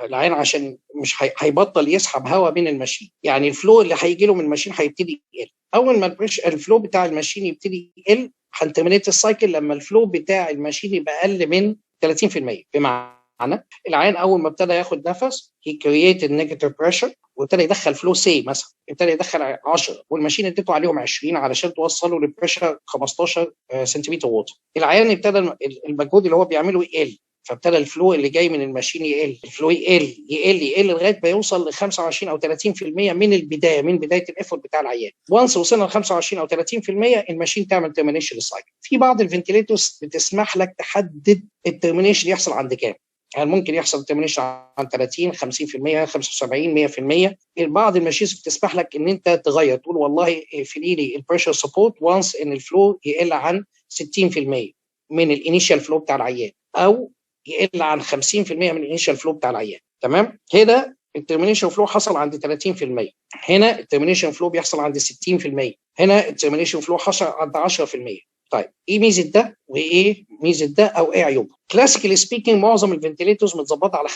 العيان عشان مش هيبطل يسحب هواء من الماشين، يعني الفلو اللي هيجي له من الماشين هيبتدي يقل. اول ما الفلو بتاع الماشين يبتدي يقل هنترمينيت السايكل لما الفلو بتاع الماشين يبقى اقل من 30%. بمعنى العيان اول ما ابتدى ياخد نفس he created negative pressure وابتدى يدخل فلو سي مثلا، ابتدى يدخل 10 والماشين اديته عليهم 20 علشان توصله لبريشر 15 سنتيمتر ووتر. العيان ابتدى المجهود اللي هو بيعمله يقل، فابتدى الفلو اللي جاي من الماشين يقل، الفلو يقل لغايه ما يوصل ل 25 او 30% من البدايه، من بدايه الايفورت بتاع العيان. وانس وصلنا ل 25 او 30% الماشين تعمل ترمينيشن للسايكل. في بعض الفنتيليتورز بتسمح لك تحدد الترمينيشن يحصل عند كام، يعني ممكن يحصل ترمينيشن عن 30 50% 75 100%. بعض الماشينز بتسمح لك ان انت تغير، تقول والله اقفلي لي البريشر سبورت وانس ان الفلو يقل عن 60% من الانيشال فلو بتاع العيان، او يقل عن 50% من الانيشال فلو بتاع العيان. تمام؟ هنا الترمينيشن فلو حصل عند 30%، هنا الترمينيشن فلو بيحصل عند 60%، هنا الترمينيشن فلو حصل عند 10%. طيب ايه ميزه ده وايه ميزه ده او ايه عيوبه؟ كلاسيكالي سبيكينج معظم الفنتيليتورز متظبطه على 25%،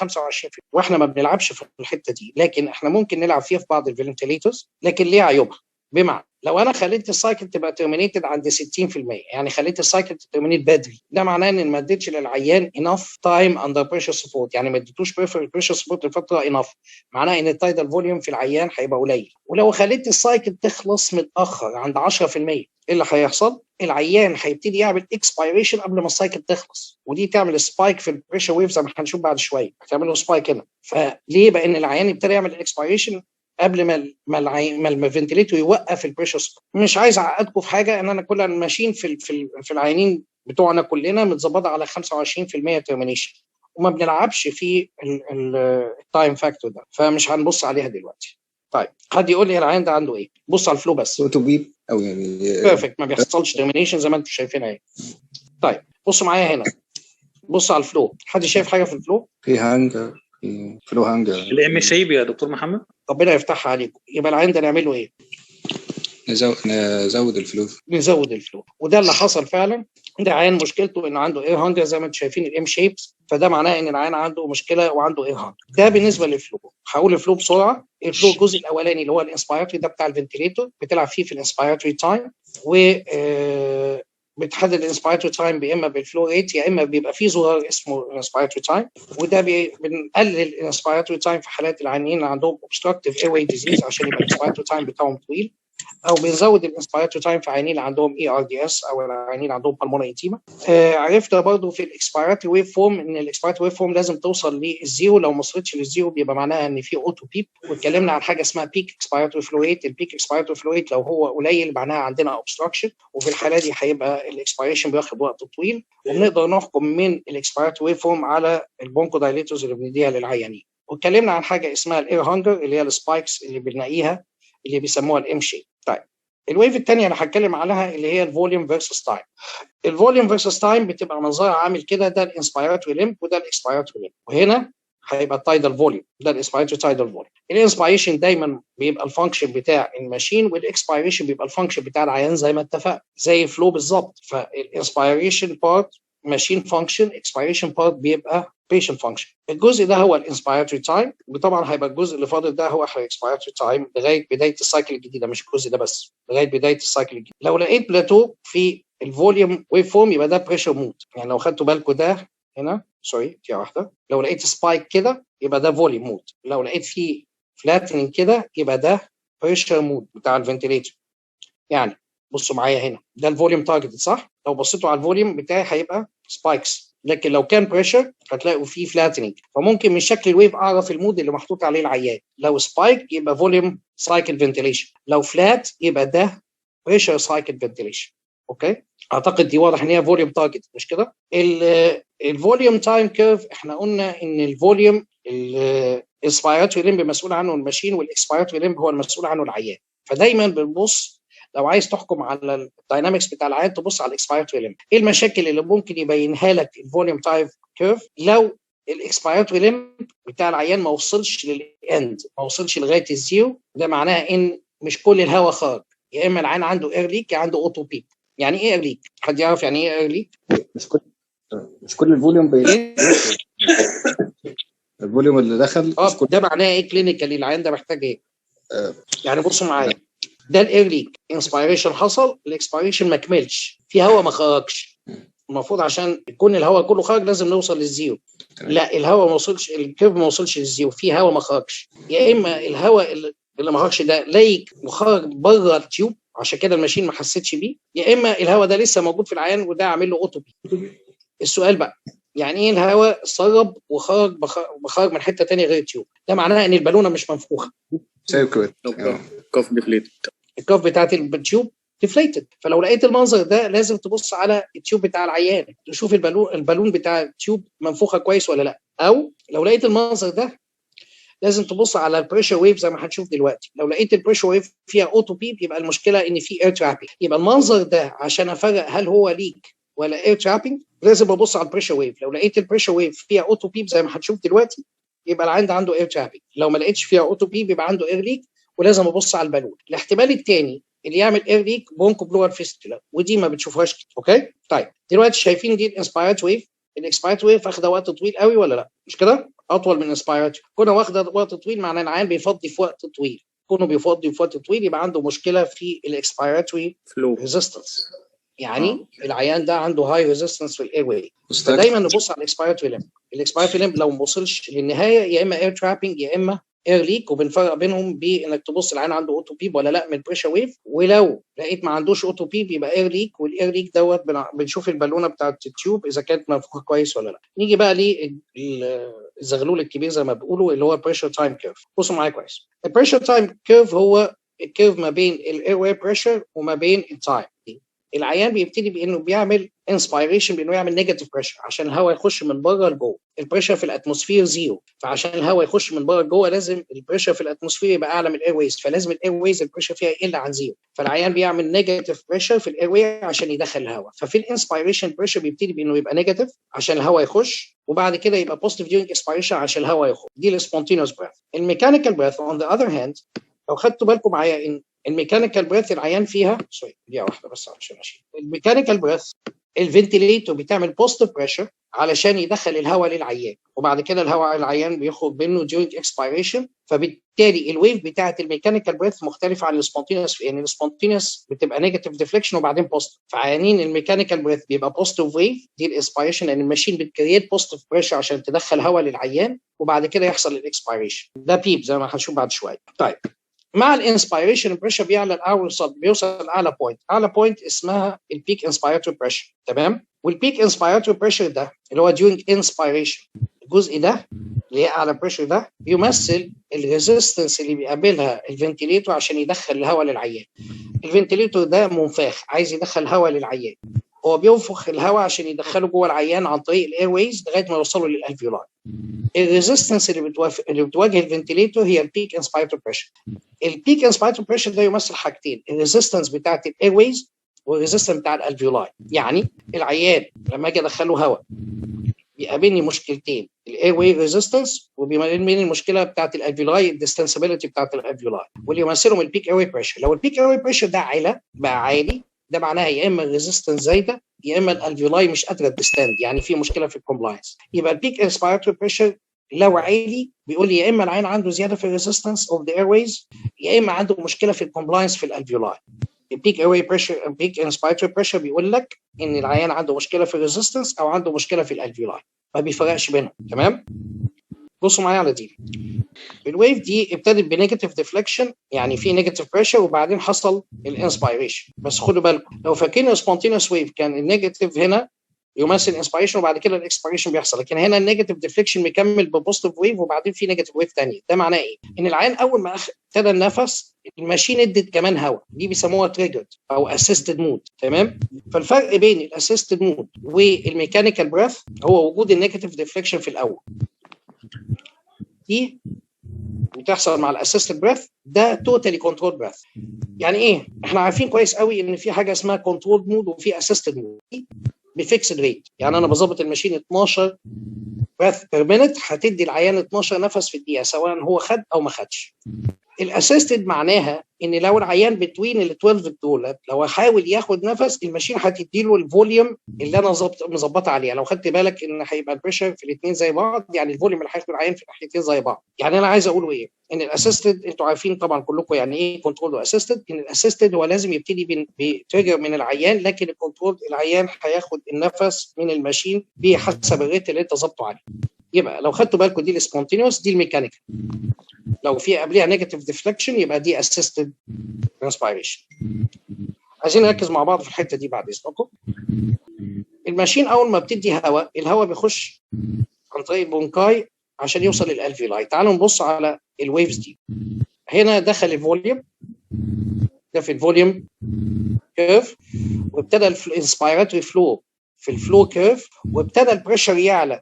واحنا ما بنلعبش في الحته دي، لكن احنا ممكن نلعب فيها في بعض الفنتيليتورز، لكن ليه عيوبها. بمعنى لو انا خليت السايكل تبقى ترمينيتد عند 60%، يعني خليت السايكل ترمينيت بدري، ده معناه ان ما اديتش للعيان انف تايم اندر بريشر سبورت، يعني ما اديتوش بريشر سبورت لفتره انف، معناه ان التايدال فوليوم في العيان هيبقى قليل. ولو خليت السايكل تخلص متاخر عند 10%، ايه اللي هيحصل؟ العيان هيبتدي يعمل اكسبيريشن قبل ما السايكل تخلص، ودي تعمل سبايك في البريشر ويف زي ما هنشوف بعد شويه، هتعمل له سبايك هنا. فليه؟ بقى ان العيان ابتدى يعمل الاكسبيريشن قبل ما الفنتيليتور يوقف البريشر. مش عايز اعقدكم في حاجه، ان انا كل ماشيين في العيانين بتوعنا كلنا متظبطه على 25% ترمينيشن، وما بنلعبش في التايم فاكتور ده، فمش هنبص عليها دلوقتي. طيب حد يقول لي العيان ده عنده ايه؟ بص على الفلو بس. تو بيب او يعني بيرفكت، ما بيحصلش ترمينيشن زي ما انتم شايفين اهي. طيب بصوا معايا هنا، بص على الفلو. حد شايف حاجه في الفلو؟ في هانجر، في فلو هانجر. الام شيب يا دكتور محمد. ربنا يفتحها عليكم. يبقى العيان ده نعمل له ايه؟ نزود الفلو. نزود الفلو، وده اللي حصل فعلا. ده عيان مشكلته انه عنده اير هانجر زي ما انتم شايفين الام شيبس، فده معناه ان العيان عنده مشكله وعنده اير هانجر. ده بالنسبه للفلو. هقول الفلو بسرعه. الفلو الجزء الاولاني اللي هو الانسبيراتوري ده بتاع الفنتيليتور، بتلعب فيه في الانسبيراتوري تايم، و بتحدد الانسبيراتوري تايم يا اما بالفلو ريت يا اما بيبقى فيه زرار اسمه انسبيراتوري تايم، وده بنقلل الانسبيراتوري تايم في حالات العيانين اللي عندهم obstructive airway disease عشان يبقى الانسبيراتوري تايم بتاعهم طويل، او بنزود الانسبيراتوري تايم في عيانين اللي عندهم اي ار دي اس او العيانين اللي عندهم بالمونري ايتيما. عرفت برضه في الاكسبيراتوري ويف فورم ان الاكسبيراتوري ويف فورم لازم توصل للزيرو، لو ما وصلتش للزيرو بيبقى معناها ان في اوتو بيب. واتكلمنا عن حاجه اسمها بيك اكسبيراتوري فلو ريت. البيك اكسبيراتوري فلو ريت لو هو قليل معناها عندنا اوبستراكشن، وفي الحاله دي هيبقى الاكسبيريشن بياخد وقت طويل، وبنقدر نحكم من الاكسبيراتوري ويف فورم على البونكو دايليتورز اللي بنديها للعيانين. واتكلمنا عن حاجه اسمها الاير هانجر اللي هي السبايكس اللي بنلاقيها اللي بيسموها الام شيب. طيب الويف الثانيه انا هتكلم عنها اللي هي الفوليوم فيرسس تايم. الفوليوم فيرسس تايم بتبقى منظرها عامل كده، ده الانسبيراتوري ليمب وده الاكسبيراتوري ليمب، وهنا هيبقى التايدال فوليوم، ده الانسبيراتوري تايدال فوليوم. الانسبيريشن دايما بيبقى الفانكشن بتاع الماشين، والاكسبيريشن بيبقى الفانكشن بتاع العيان زي ما اتفقنا، زي الفلو بالظبط. فالانسبيريشن بارت ماشين فانكشن، اكسبيريشن بارت بيبقى patient function. الجزء ده هو الانسبيراتوري تايم، وطبعا هيبقى الجزء اللي فاضل ده هو الاكسبيراتوري تايم لغايه بدايه السايكل الجديده، مش الجزء ده بس، لغايه بدايه السايكل الجديده. لو لقيت بلاتو في الفوليوم ويف فورم يبقى ده بريشر مود، يعني لو خدتوا بالكم ده هنا، سوري دي واحده، لو لقيت سبايك كده يبقى ده فوليوم مود، لو لقيت فيه فلاتنينج كده يبقى ده بريشر مود بتاع الفنتيليتور. يعني بصوا معايا هنا، ده الفوليوم تارجت صح؟ لو بصيتوا على الفوليوم بتاعي هيبقى سبايكس، لكن لو كان بريشر هتلاقوا فيه فلاتنينج، فممكن من شكل الويف اعرف المود اللي محطوط عليه العيان. لو سبايك يبقى فوليوم سايكل فنتيليشن، لو فلات يبقى ده بريشر سايكل فنتيليشن. اوكي، اعتقد دي واضح ان هي فوليوم تارجت، مش كده؟ الفوليوم تايم كيرف احنا قلنا ان الفوليوم الانسبيراتوري ليمب مسؤول عنه الماشين، والاكسبيراتوري ليمب هو المسؤول عنه العيان. فدايما بنبص لو عايز تحكم على الداينامكس بتاع العيان تبص على الاكسبيراتوري ليمب. ايه المشاكل اللي ممكن يبينها لك الفوليوم تايم كيرف؟ لو الاكسبيراتوري ليمب بتاع العيان ما وصلش للاند، ما وصلش لغايه الزيرو، ده معناه ان مش كل الهواء خارج، يا اما العيان عنده اير ليك يا عنده اوتو بيك. يعني ايه اير ليك؟ حد يعرف يعني ايه اير ليك؟ مش كل الفوليوم الفوليوم اللي دخل مش كل... ده معناه ايه كلينيكالي العيان ده محتاج ايه؟ يعني بصوا معايا، ده الاير ليك، انسبيريشن حصل، الاكسبيريشن ما كملش، في هواء ما خرجش. المفروض عشان يكون الهواء كله خرج لازم نوصل للزيرو، لا الهواء ما وصلش، الكيرف ما وصلش للزيرو، في هواء ما خرجش، يا اما الهواء اللي ما خرجش ده ليك وخرج بره التيوب عشان كده الماشين ما حسيتش بيه، يا اما الهواء ده لسه موجود في العيان وده عامل له اوتو بي. السؤال بقى، يعني ايه الهواء سرب وخرج بخرج من حته ثانيه غير التيوب؟ ده معناه ان البالونه مش منفوخه، كف ديفليت، الكف بتاعت التيوب ديفليتد. فلو لقيت المنظر ده لازم تبص على التيوب بتاع العيان، تشوف البالون بتاع التيوب منفوخه كويس ولا لا، او لو لقيت المنظر ده لازم تبص على البريشر ويف زي ما هنشوف دلوقتي. لو لقيت البريشر ويف فيها اوتو بيب يبقى المشكله ان في اير ترابينج. يبقى المنظر ده عشان افرق هل هو ليك ولا اير ترابينج لازم ابص على البريشر ويف. لو لقيت البريشر ويف فيها اوتو بيب زي ما هنشوف دلوقتي يبقى العيان ده عنده اير ترابينج، لو ما لقيتش فيها اوتو بيب يبقى عنده اير ليك ولازم ابص على البالون. الاحتمال الثاني اللي يعمل اير ليك برونكو بلور فيستولا، ودي ما بتشوفهاش كتير. اوكي طيب دلوقتي شايفين دي الانسبايرت ويف، الاكسبايرت ويف واخده وقت طويل قوي ولا لا؟ مش كده؟ اطول من الانسبايرت، كونه واخده وقت طويل معناه ان العيان بيفضي في وقت طويل، كونه بيفضي في وقت طويل يبقى عنده مشكله في الاكسبيراتوري فلو ريزيستنس، يعني العيان ده عنده هاي ريزيستنس في الاير واي. فدايما نبص على الاكسبيراتوري ليمب، الاكسبيراتوري ليمب لو ما وصلش للنهايه يا اما اير ترابينج يا اما اير ليك، وبنفرق بينهم بانك تبص العيان عنده اوتو بيب ولا لا من البريشر ويف، ولو لقيت ما عندوش اوتو بيب يبقى اير ليك، والاير ليك دوت بنشوف البالونه بتاعت التيوب اذا كانت منفوخه كويس ولا لا. نيجي بقى للزغلول الكبير زي ما بيقولوا اللي هو البريشر تايم كيرف. بصوا معايا كويس، البريشر تايم كيرف هو الكيرف ما بين الاير واي بريشر وما بين التايم. العيان بيبتدي بانه بيعمل انسبيريشن بانه يعمل نيجاتيف بريشر عشان الهواء يخش من بره لجوه، البريشر في الاتموسفير زيرو، فعشان الهواء يخش من بره لجوه لازم البريشر في الاتموسفير يبقى اعلى من الاير ويز، فلازم الاير ويز البريشر فيها يقل عن زيرو، فالعيان بيعمل نيجاتيف بريشر في الاير واي عشان يدخل الهواء. ففي الانسبيريشن بريشر بيبتدي بانه يبقى نيجاتيف عشان الهواء يخش، وبعد كده يبقى بوزيتيف ديورنج اكسبيريشن عشان الهواء يخرج، دي السبونتينوس بريث. الميكانيكال بريث اون ذا اذر هاند، لو خدتوا بالكم معايا ان الميكانيكال بريث العيان فيها دقيقه واحده بس عشان اشيل الميكانيكال بريث، الفنتيليتور بتعمل بوزيتيف بريشر علشان يدخل الهواء للعيان، وبعد كده الهواء العيان بيخرج منه during expiration، فبالتالي الويف بتاعه الميكانيكال بريث مختلفه عن السبونتينوس، يعني السبونتينوس بتبقى نيجاتيف ديفليكشن وبعدين بوزيتيف، فعيانين الميكانيكال بريث بيبقى بوزيتيف ويف دي الاسبيريشن، لان الماشين بتكريت بوزيتيف بريشر عشان تدخل هواء للعيان، وبعد كده يحصل الاكسبيريشن، ده بيب زي ما هنشوف بعد شويه. طيب مع الانسبيريشن البريشر بيعلى بيوصل اعلى بوينت اسمها البيك انسبيراتوري بريشر، تمام؟ والبيك انسبيراتوري بريشر ده اللي هو during inspiration، الجزء ده اللي هي اعلى بريشر ده بيمثل الريزيستنس اللي بيقابلها الفنتيليتور عشان يدخل الهواء للعيان. الفنتيليتور ده منفاخ عايز يدخل هواء للعيان، هو بينفخ الهواء عشان يدخله جوه العيان عن طريق الاير ويز لغايه ما يوصلوا للالفيولاي. الريزيستنس اللي بتواجه الفنتيليتور هي البيك انسبيراتوري بريشر. البيك انسبيراتوري بريشر ده يمثل حاجتين، الريزيستنس بتاعت الاير ويز والريزيستنس بتاع الالفيولاي. يعني العيان لما اجي ادخله هواء بيقابلني مشكلتين، الاير الاير واي ريزيستنس، وبين المشكله بتاعت الالفيولاي الديستنسبيلتي بتاعت الالفيولاي، واللي يمثلهم البيك اير واي بريشر. لو البيك اير واي بريشر ده عالي ده معناها يا اما الريزيستنس زايده يا اما الالفيولاي مش قادره تستاند، يعني في مشكله في الكومبلاينس. يبقى البيك انسبيراتوري بريشر لو عالي بيقول لي يا اما العين عنده زياده في الريزيستنس اوف ذا اير ويز يا اما عنده مشكله في الكومبلاينس في الالفيولاي. البيك اير واي بريشر البيك انسبيراتوري بريشر بيقول لك ان العيان عنده مشكله في الريزيستنس او عنده مشكله في الالفيولاي، ما بيفرقش بينهم. تمام؟ بصوا معايا على دي. الويف دي ابتدت بنيجاتيف ديفليكشن، يعني في نيجاتيف بريشر وبعدين حصل الانسبيريشن. بس خدوا بالكم لو فاكرين السبونتينوس ويف كان النيجاتيف هنا يمثل الانسبيريشن وبعد كده الاكسبيريشن بيحصل، لكن هنا النيجاتيف ديفليكشن مكمل ببوزيتيف ويف وبعدين في نيجاتيف ويف ثانيه. ده معناه ايه؟ ان العين اول ما ابتدى النفس الماشين ادت كمان هواء، دي بيسموها تريجرد او اسيستد مود. تمام؟ فالفرق بين الاسيستد مود والميكانيكال بريث هو وجود النيجاتيف ديفليكشن في الاول. دي بتحصل مع الاسيستد بريث، ده توتالي كنترول بريث. يعني ايه؟ احنا عارفين كويس قوي ان في حاجه اسمها كنترول مود وفي اسيستد مود بفيكسد ريت. يعني انا بظبط الماشين 12 بريث بير مينت هتدي العيان 12 نفس في الدقيقه سواء هو خد او ما خدش. الاسيستد معناها ان لو العيان بتوين ال 12 دول لو حاول ياخد نفس الماشين هتدي له الفوليوم اللي انا مظبطه عليها. لو خدت بالك ان هيبقى البريشر في الاثنين زي بعض، يعني الفوليوم اللي هياخد العيان في الناحيتين زي بعض. يعني انا عايز اقوله ايه؟ ان الاسيستد انتوا عارفين طبعا كلكم يعني ايه كنترول واسيستد. ان الاسيستد هو لازم يبتدي بتريجر من العيان، لكن الكنترول العيان هياخد النفس من الماشين بحسب الريت اللي انت ظبطه عليه. يبقى لو خدتوا بالكم دي السبونتينيوس دي الميكانيكال، لو في قبلها نيجاتيف ديفليكشن يبقى دي اسيستد انسبيريشن. عايزين نركز مع بعض في الحته دي بعد اذنكم. الماشين اول ما بتدي هواء الهواء بيخش عن طريق البونكاي عشان يوصل للالفيولاي. تعالوا نبص على الويفز دي. هنا دخل الفوليوم ده في الفوليوم كيرف، وابتدى الانسبيراتوري فلو في الفلو كيرف، وابتدى البريشر يعلى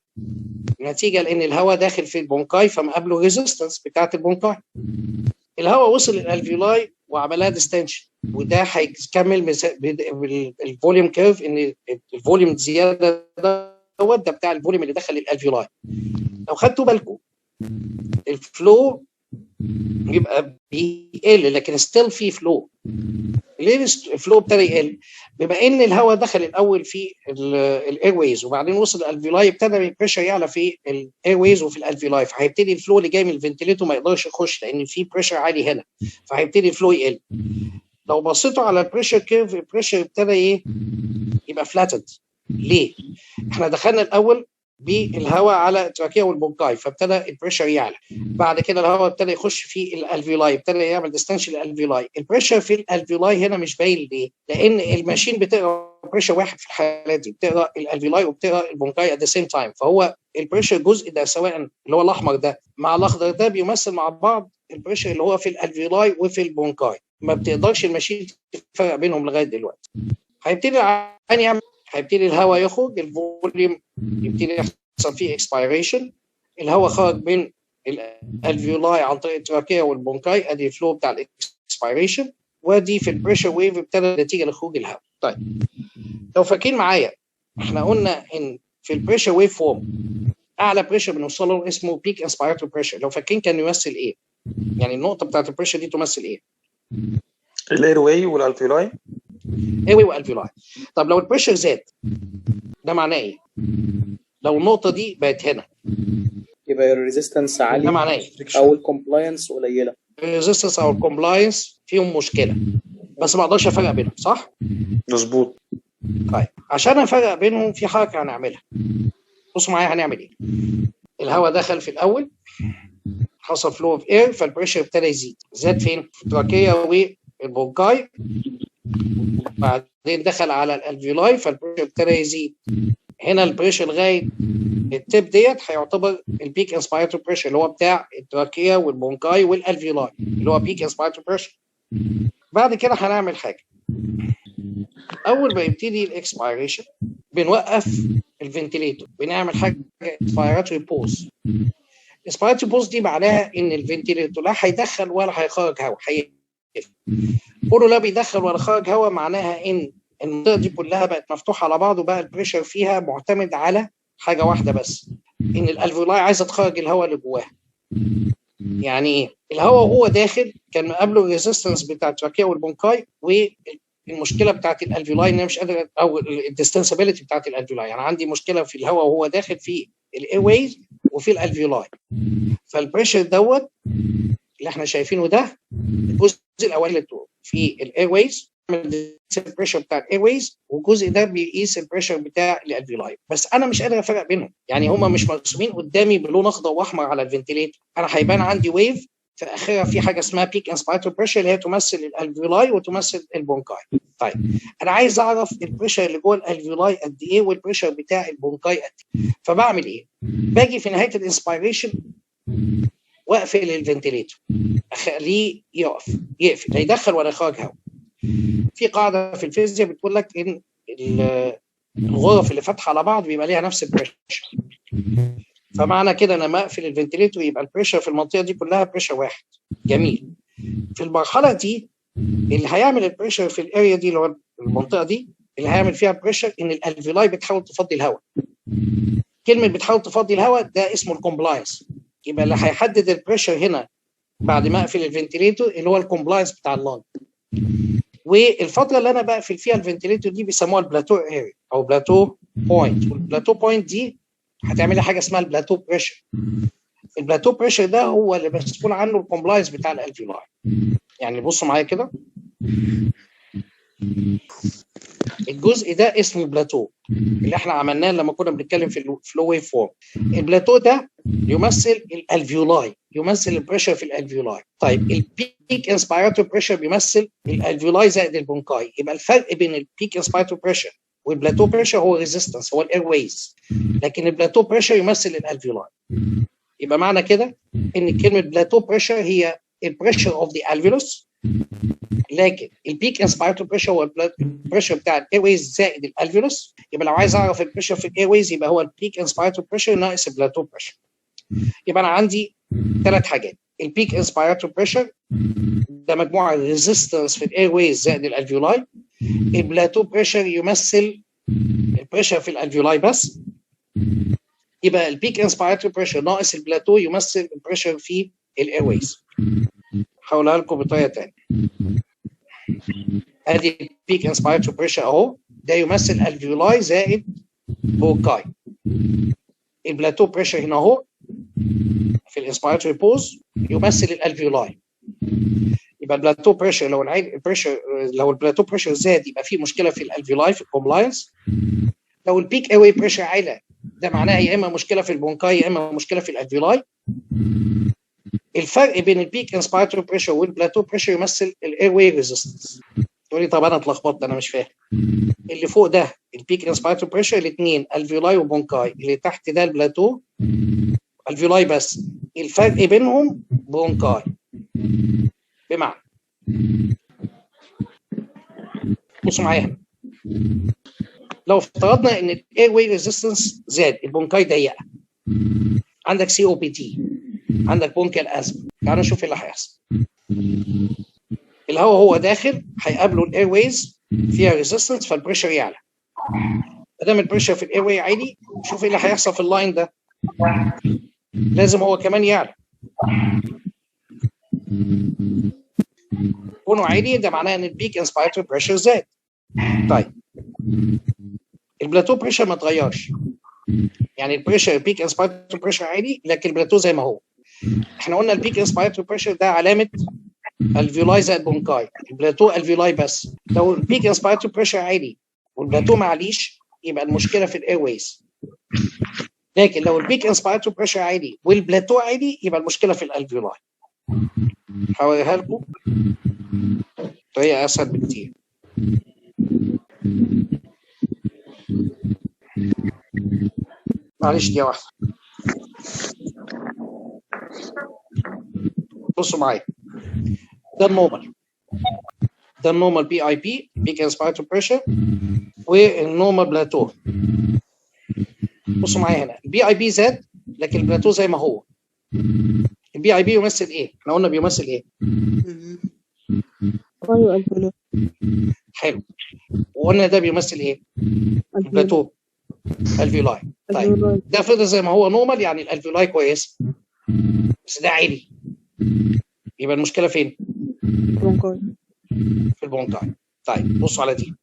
نتيجه لان الهواء داخل في البونكاي فمقابله ريزيستنس بتاعت البونكاي. الهواء وصل للالفيولاي وعملها ديستنشن، وده هيكمل الفوليوم كيرف. ان الفوليوم زياده ده بتاع الفوليوم اللي دخل الالفيولاي. لو خدتوا بالكم الفلو يبقى بيقل لكن ستيل في فلو. ليه الفلو ابتدى يقل؟ بما ان الهواء دخل الاول في الاير ويز وبعدين وصل للالفيولاي ابتدى البريشر يعلى في الاير ويز وفي الالفيولاي، فهيبتدي الفلو اللي جاي من الفنتليتور ما يقدرش يخش لان في بريشر عالي هنا، فهيبتدي الفلو يقل. لو بصيتوا على البريشر كيرف البريشر ابتدى ايه؟ يبقى فلاتد. ليه؟ احنا دخلنا الاول بالهواء على التراكيه والبونكاي فابتدى البريشر يعلى، بعد كده الهواء ابتدى يخش في الالفيولاي ابتدى يعمل ديستنشن للالفيولاي. البريشر في الالفيولاي هنا مش باين. ليه؟ لان الماشين بتقرا بريشر واحد في الحالات دي، بتقرا الالفيولاي وبتقرا البونكاي ات ذا سيم تايم، فهو البريشر الجزء ده سواء اللي هو الاحمر ده مع الاخضر ده بيمثل مع بعض البريشر اللي هو في الالفيولاي وفي البونكاي. ما بتقدرش الماشين تفرق بينهم لغايه دلوقتي. هيبتدي يعمل هيبتدي الهواء يخرج، الفوليوم يبتدي يحصل فيه اكسبيريشن، الهواء خرج من الالفيولاي عن طريق التراكيه والبونكاي، ادي الفلو بتاع الاكسبيريشن، ودي في البريشر ويف ابتدى نتيجه لخروج الهواء. طيب لو فاكرين معايا احنا قلنا ان في البريشر ويف فورم اعلى بريشر بنوصل له اسمه بيك انسبيراتوري بريشر. لو فاكرين كان يمثل ايه؟ يعني النقطه بتاعت البريشر دي تمثل ايه؟ الاير واي والالفيولاي. ايوي والالفيولاي. طب لو البريشر زاد ده معناه ايه؟ لو النقطه دي بقت هنا يبقى الريزيستنس عالي ده معناه ايه؟ او الكومبلاينس قليله. الريزيستنس او الكومبلاينس فيهم مشكله بس ما اقدرش افرق بينهم، صح؟ مظبوط. طيب عشان افرق بينهم في حركه هنعملها. بصوا معايا هنعمل ايه؟ الهواء دخل في الاول حصل فلو اوف اير فالبريشر ابتدى يزيد. زاد فين؟ في التراكيه والبونكاي، بعدين دخل على الالفيولاي فالبريشر ابتدى يزيد. هنا البريشر لغايه التيب ديت هيعتبر البيك انسبيراتوري بريشر اللي هو بتاع التراكيه والبونكاي والالفيولاي اللي هو بيك انسبيراتوري بريشر. بعد كده هنعمل حاجه. اول ما يبتدي الاكسبيريشن بنوقف الفنتليتور، بنعمل حاجه انسبيراتوري بوز. انسبيراتوري بوز دي معناها ان الفنتليتور لا هيدخل ولا هيخرج هواء، كله لا بيدخل ولا خرج هواء، معناها ان المنطقه دي كلها بقت مفتوحه على بعض وبقى البريشر فيها معتمد على حاجه واحده بس، ان الالفيولاي عايزه تخرج الهواء اللي جواها. يعني ايه؟ الهواء وهو داخل كان قبله الريزيستنس بتاع التراكيه والبونكاي، والمشكله بتاعت الالفيولاي ان هي مش قادره، او الديستنسابيلتي بتاعت الالفيولاي. يعني عندي مشكله في الهواء وهو داخل في الاير ويز وفي الالفيولاي. فالبريشر دوت اللي احنا شايفينه ده الجزء الاولاني في الاير ويز البريشر بتاع الاير ويز، والجزء ده بيقيس البريشر بتاع الالفيولاي. بس انا مش قادر افرق بينهم، يعني هما مش مرسومين قدامي بلون اخضر واحمر على الفنتيليتر. انا هيبان عندي ويف في اخرها في حاجه اسمها بيك انسبيراتوري بريشر اللي هي تمثل الالفيولاي وتمثل البونكاي. طيب انا عايز اعرف البريشر اللي جوه الالفيولاي قد ايه والبريشر بتاع البونكاي قد ايه. فبعمل ايه؟ باجي في نهايه الانسبيريشن واقفل الفنتيليتر، اخليه يقفل لا يدخل ولا يخرج هواء. في قاعده في الفيزياء بتقول لك ان الغرف اللي فاتحه على بعض بيبقى ليها نفس البريشر. فمعنى كده انا لما اقفل الفنتيليتر يبقى البريشر في المنطقه دي كلها بريشر واحد. جميل. في المرحله دي اللي هيعمل البريشر في الاريا دي اللي هو المنطقه دي اللي هيعمل فيها بريشر ان الالفيولاي بتحاول تفضي الهواء. كلمه بتحاول تفضي الهواء ده اسمه الكومبلاينس. يبقى اللي هيحدد البريشر هنا بعد ما اقفل الفنتيليتر اللي هو الكومبلاينس بتاع اللانج. والفتره اللي انا بقفل فيها الفنتيليتر دي بيسموها البلاتو اريا او بلاتو بوينت. والبلاتو بوينت دي هتعمل لي حاجه اسمها البلاتو بريشر. البلاتو بريشر ده هو اللي مسؤول عنه الكومبلاينس بتاع الالفيولاي. يعني بصوا معايا كده، الجزء ده اسمه بلاتو اللي احنا عملناه لما كنا بنتكلم في الفلو ويف فورم. البلاتو ده يمثل الالفيولاي، يمثل البريشر في الالفيولاي. طيب البيك انسبيراتوري بريشر بيمثل الالفيولاي زائد البونكاي. يبقى الفرق بين البيك انسبيراتوري بريشر والبلاتو بريشر هو ريزيستنس، هو الاير ويز، لكن البلاتو بريشر يمثل الالفيولاي. يبقى معنى كده ان كلمه بلاتو بريشر هي البريشر اوف ذا الفيولوس، لكن البيك انسبيراتوري بريشر هو البريشر بتاع الاير ويز زائد الالفيولوس. يبقى لو عايز اعرف البريشر في الاير ويز يبقى هو البيك انسبيراتوري بريشر ناقص البلاتو بريشر. يبقى انا عندي ثلاث حاجات. البيك انسبيراتوري بريشر ده مجموعه ريزيستنس في الاير ويز زائد الالفيولاي. البلاتو بريشر يمثل البريشر في الالفيولاي بس. يبقى البيك انسبيراتوري بريشر ناقص البلاتو يمثل البريشر في الاير ويز. هقولها لكم بطريقه ثانيه. ادي البيك انسبيراتوري بريشر اهو، ده يمثل الفيولاي زائد بونكاي. البلاتو بريشر هنا اهو في الانسبيراتوري بوز يمثل الالفيولاي. يبقى البلاتو بريشر لو البلاتو بريشر زاد يبقى في مشكله في الالفيولاي في الكومبلاينس. لو البيك اير واي بريشر عالي ده معناها يا اما مشكله في البونكاي يا اما مشكله في الالفيولاي. الفرق بين البيك انسبيراتوري بريشر والبلاتو بريشر يمثل الاير واي ريزيستنس. تقول لي طب انا اتلخبطت انا مش فاهم. اللي فوق ده البيك انسبيراتوري بريشر، الاثنين الفيولاي وبونكاي. اللي تحت ده البلاتو الفيولاي بس، الفرق بينهم بونكاي. بمعنى بصوا معايا، لو افترضنا ان الاير واي ريزيستنس زاد، البونكاي ضيقه، عندك سي او بي تي، عندك بونكال ازمه، تعالوا نشوف ايه اللي هيحصل. الهواء هو داخل هيقابله الاير ويز فيها ريزيستنس فالبريشر يعلى. ما دام البريشر في الاير واي عالي، شوف ايه اللي هيحصل في اللاين ده، لازم هو كمان يعلى. كونه عالي ده معناه ان البيك انسبيراتوري بريشر زاد. طيب البلاتو بريشر ما اتغيرش، يعني البريشر البيك انسبيراتوري بريشر عالي لكن البلاتو زي ما هو. احنا قلنا البيك انسبيراتوري بريشر ده علامه الفيولاي زائد بونكاي، البلاتو الفيولاي بس. لو البيك انسبيراتوري بريشر عالي والبلاتو معليش يبقى المشكله في الاير ويز. لكن لو البيك انسبيراتوري بريشر عالي والبلاتو عالي يبقى المشكله في الالفيولاي. هوريها لكم طريقه اسهل بكتير. معلش دي واحده، بصوا معايا، ده النورمال، ده النورمال بي اي بي بيك انسبيراتوري بريشر والنورمال بلاتو. بصوا معايا هنا البي اي بي زاد لكن البلاتو زي ما هو. البي اي بي يمثل ايه؟ احنا قلنا بيمثل ايه؟ حلو. وقلنا ده بيمثل ايه؟ البلاتو. الفيولاي. طيب ده فضل زي ما هو نورمال، يعني الالفيولاي كويس، بس ده عالي، يبقى المشكله فين؟ في البونكاي. طيب بصوا على دي،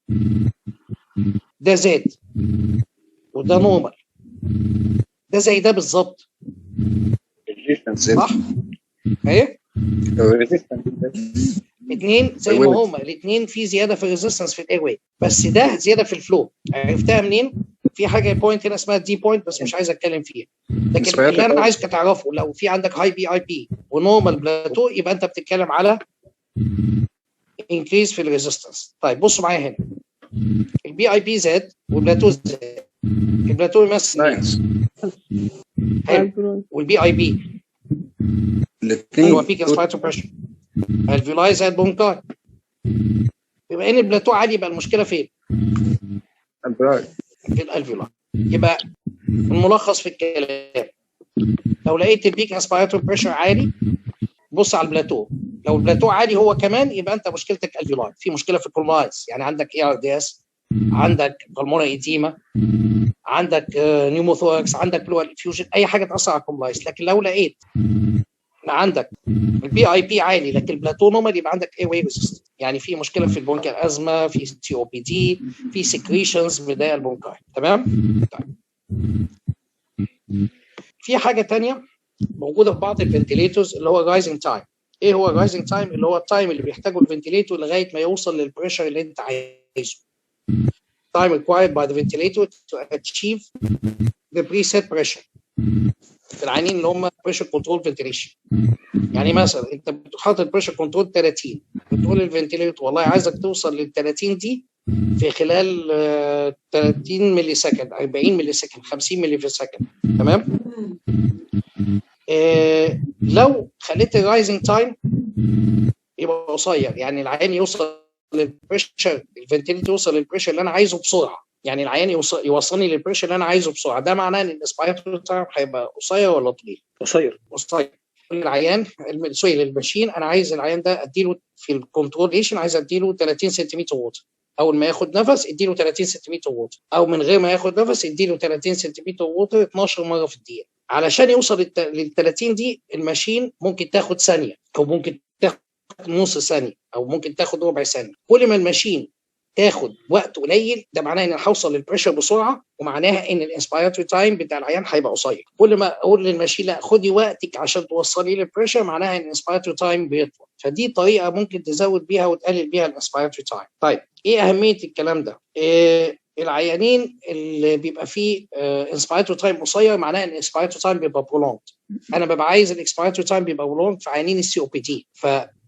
ده زاد وده نورمال، ده زي ده بالظبط، صح؟ ايه؟ الاثنين زي ما هما، الاثنين في زياده في الريزستنس في الاير واي، بس ده زياده في الفلو. عرفتها منين؟ في حاجه بوينت هنا اسمها دي بوينت، بس مش عايز اتكلم فيها. لكن اللي انا عايزك تعرفه، لو في عندك هاي بي اي بي ونورمال بلاتو، يبقى انت بتتكلم على انكريز في الريزستنس. طيب بصوا معايا هنا، البي اي بي زاد والبلاتو زاد. البلاتو يمثل حلو، والبي اي بي الاثنين هو بيك انسبايرتو بريشر، الفيولاي زاد بونكاي. بما ان البلاتو عالي، يبقى المشكله فين؟ في الالفيولاي. يبقى الملخص في الكلام، لو لقيت البيك انسبايرتو بريشر عالي، بص على البلاتو. لو البلاتو عالي هو كمان، يبقى انت مشكلتك الفيولاي، في مشكله في البولمايز، يعني عندك اي ار دي اس، عندك بالمونري ايديما، عندك نيوموثوركس، عندك بلوال فيوجن، اي حاجه تاثر على البولمايز. لكن لو لقيت عندك البي اي بي عالي لكن البلاتو نورمال، يبقى عندك اي واي ريزيست، يعني في مشكله في البونكال ازمه، في سي او بي دي، في سكريشنز بدايه البونكاي. تمام؟ طيب في حاجه ثانيه موجوده في بعض الفنتيليتورز، اللي هو الرايزنج تايم. ايه هو الرايزنج تايم؟ اللي هو التايم اللي بيحتاجه الفنتيليتور لغايه ما يوصل للبريشر اللي انت عايزه. time required by the ventilator to achieve the preset pressure في العينين اللي هم pressure control ventilation. يعني مثلا انت بتحط pressure control 30، بتقول للفنتيليتور والله عايزك توصل لل 30 دي في خلال 30 ملي سكند، 40 ملي سكند، 50 ملي سكند. تمام؟ لو خليت الرايزنج تايم يبقى قصير، يعني العيان يوصل للبريشر، الفنتيليتور يوصل للبريشر اللي انا عايزه بسرعه، يعني العيان يوصلني للبريشر اللي انا عايزه بسرعه. ده معناه ان الاسبايرتور تايم هيبقى قصير ولا طويل؟ قصير. العيان سوري للماشين، انا عايز العيان ده اديله في الكنتروليشن، عايز اديله 30 سنتيمتر ووتر. اول ما ياخد نفس اديله 30 سنتيمتر ووتر، او من غير ما ياخد نفس اديله 30 سنتيمتر ووتر 12 مره في الدقيقه. علشان يوصل لل 30 دي، الماشين ممكن تاخد ثانيه، او ممكن تاخد نص ثانيه، او ممكن تاخد ربع ثانيه. كل ما الماشين تاخد وقت قليل، ده معناه ان هوصل للبريشر بسرعه، ومعناها ان الانسبيراتوري تايم بتاع العيان هيبقى قصير. كل ما اقول للماشين لا خدي وقتك عشان توصلي للبريشر، معناها ان الانسبيراتوري تايم بيطول. فدي طريقه ممكن تزود بيها وتقلل بيها الانسبيراتوري تايم. طيب ايه اهميه الكلام ده؟ العيانين اللي بيبقى فيه انسبيراتوري تايم قصير، معناها ان الانسبيراتوري تايم بيبقى برولونج. انا ببقى عايز الاكسبيراتوري تايم بيبقى برولونج في عيانين السي او بي دي،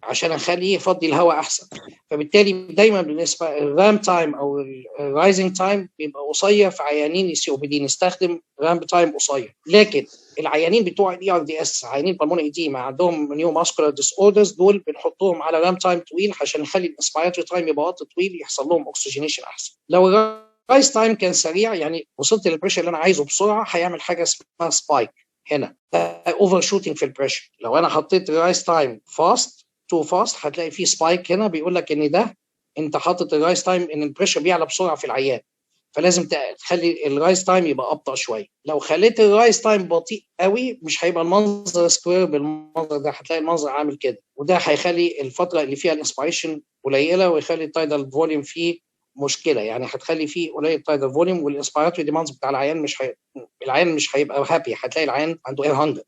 عشان اخليه يفضي الهواء احسن. فبالتالي دايما بالنسبه الرام تايم او الرايزنج تايم بيبقى قصير في عيانين السي او بي دي، نستخدم رام تايم قصير. لكن العيانين بتوع الاي ار دي اس، عيانين بالمونري ايديما عندهم نيو ماسكولار ديس اوردرز، دول بنحطهم على رام تايم طويل عشان نخلي الانسبيراتوري تايم يبقى وقت طويل، يحصل لهم اوكسجينيشن احسن. لو الرايز تايم كان سريع، يعني وصلت للبريشر اللي انا عايزه بسرعه، هيعمل حاجه اسمها سبايك هنا، اوفر شوتنج في البريشر. لو انا حطيت الرايز تايم فاست تو فاست، هتلاقي في سبايك هنا بيقول لك ان ده انت حاطط الرايز تايم ان البريشر بيعلى بسرعه في العيان، فلازم تخلي الرايز تايم يبقى ابطا شويه. لو خليت الرايز تايم بطيء قوي، مش هيبقى المنظر سكوير بالمنظر ده، هتلاقي المنظر عامل كده، وده هيخلي الفتره اللي فيها الانسبيريشن قليله، ويخلي التايدال فوليوم فيه مشكله، يعني هتخلي فيه قليل تايدال فوليوم، والانسبيراتوري ديماندز بتاع العيان العيان مش هيبقى هابي، هتلاقي العيان عنده اير هانجر.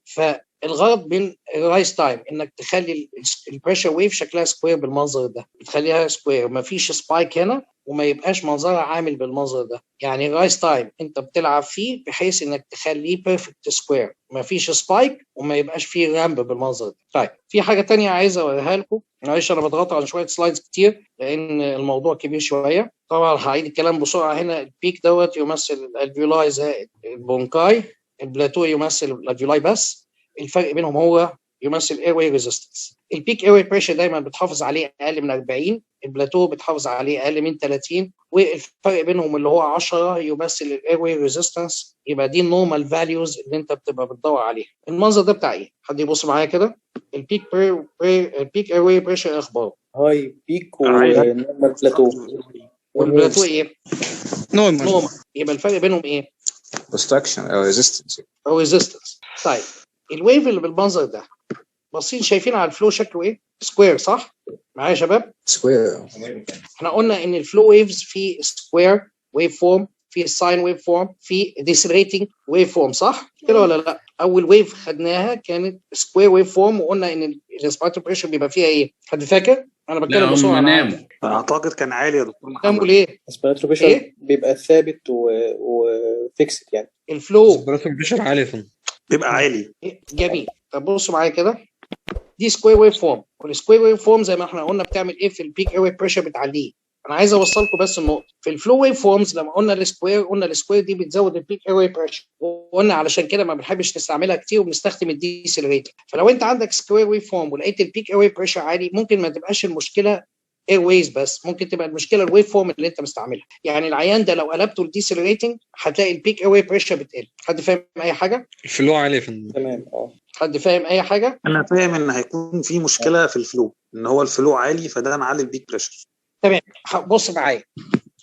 الغرض من الرايز تايم انك تخلي البريشر ويف شكلها سكوير بالمنظر ده، بتخليها سكوير، مفيش سبايك هنا، وما يبقاش منظرها عامل بالمنظر ده. يعني الرايز تايم انت بتلعب فيه بحيث انك تخليه بيرفكت سكوير، مفيش سبايك وما يبقاش فيه رامب بالمنظر ده. طيب في حاجه تانية عايز اوريها لكم، معلش انا بضغط على شويه سلايدز كتير لان الموضوع كبير شويه. طبعا هعيد الكلام بسرعه. هنا البيك دوت يمثل الالفيولاي زائد البونكاي، البلاتو يمثل الالفيولاي بس، الفرق بينهم هو يمثل اير واي ريزيستنس. البيك اير واي بريشر دايما بتحافظ عليه اقل من 40، البلاتو بتحافظ عليه اقل من 30، والفرق بينهم اللي هو 10 يمثل الاير واي ريزيستنس. يبقى دي النورمال فاليوز اللي انت بتبقى بتدور عليها. المنظر ده بتاع ايه؟ حد يبص معايا كده. البيك اير واي بريشر اخباره هاي بيك ونورمال بلاتو. والبلاتو ايه؟ نورمال. يبقى الفرق بينهم ايه؟ obstruction او resistance. او ريزيستنس. طيب الويف اللي بالمنظر ده باصين شايفين على الفلو شكله ايه؟ سكوير صح؟ معايا يا شباب؟ square. احنا قلنا ان الفلو ويفز في سكوير ويف فورم، في ساين ويف فورم، في ديسلريتنج ويف فورم صح؟ كده ولا لا؟ اول ويف خدناها كانت سكوير ويف فورم وقلنا ان الريسبيراتوري بريشر بيبقى فيها ايه؟ حد فاكر؟ انا لا بتكلم هم بسرعه. ناموا. اعتقد كان عالي يا دكتور ناموا محمد. ليه؟ الاسبيراتوري بريشر إيه؟ بيبقى ثابت وفيكسد يعني. الفلو بريشر عالي فين؟ بيبقى عالي. جميل. طب بصوا معايا كده، دي سكوير ويف فورم، والسكوير ويف فورم زي ما احنا قلنا بتعمل ايه في البيك اير بريشر بتعليه. انا عايز اوصلكم بس النقطه في الفلو ويف فورمز، لما قلنا السكوير قلنا السكوير دي بتزود البيك اير بريشر، وقلنا علشان كده ما بنحبش نستعملها كتير وبنستخدم الديسلريتر. فلو انت عندك سكوير ويف فورم ولقيت البيك اير بريشر عالي، ممكن ما تبقاش المشكله اير ويز بس، ممكن تبقى المشكله الويف فورم اللي انت مستعملها. يعني العيان ده لو قلبته الديسلريتنج هتلاقي البيك اير بريشر بتقل. حد فاهم اي حاجه؟ الفلو عالي فين؟ تمام. حد فاهم اي حاجه؟ انا فاهم ان هيكون في مشكله في الفلو، ان هو الفلو عالي فده معلي البيك بريشر. تمام. بص معايا،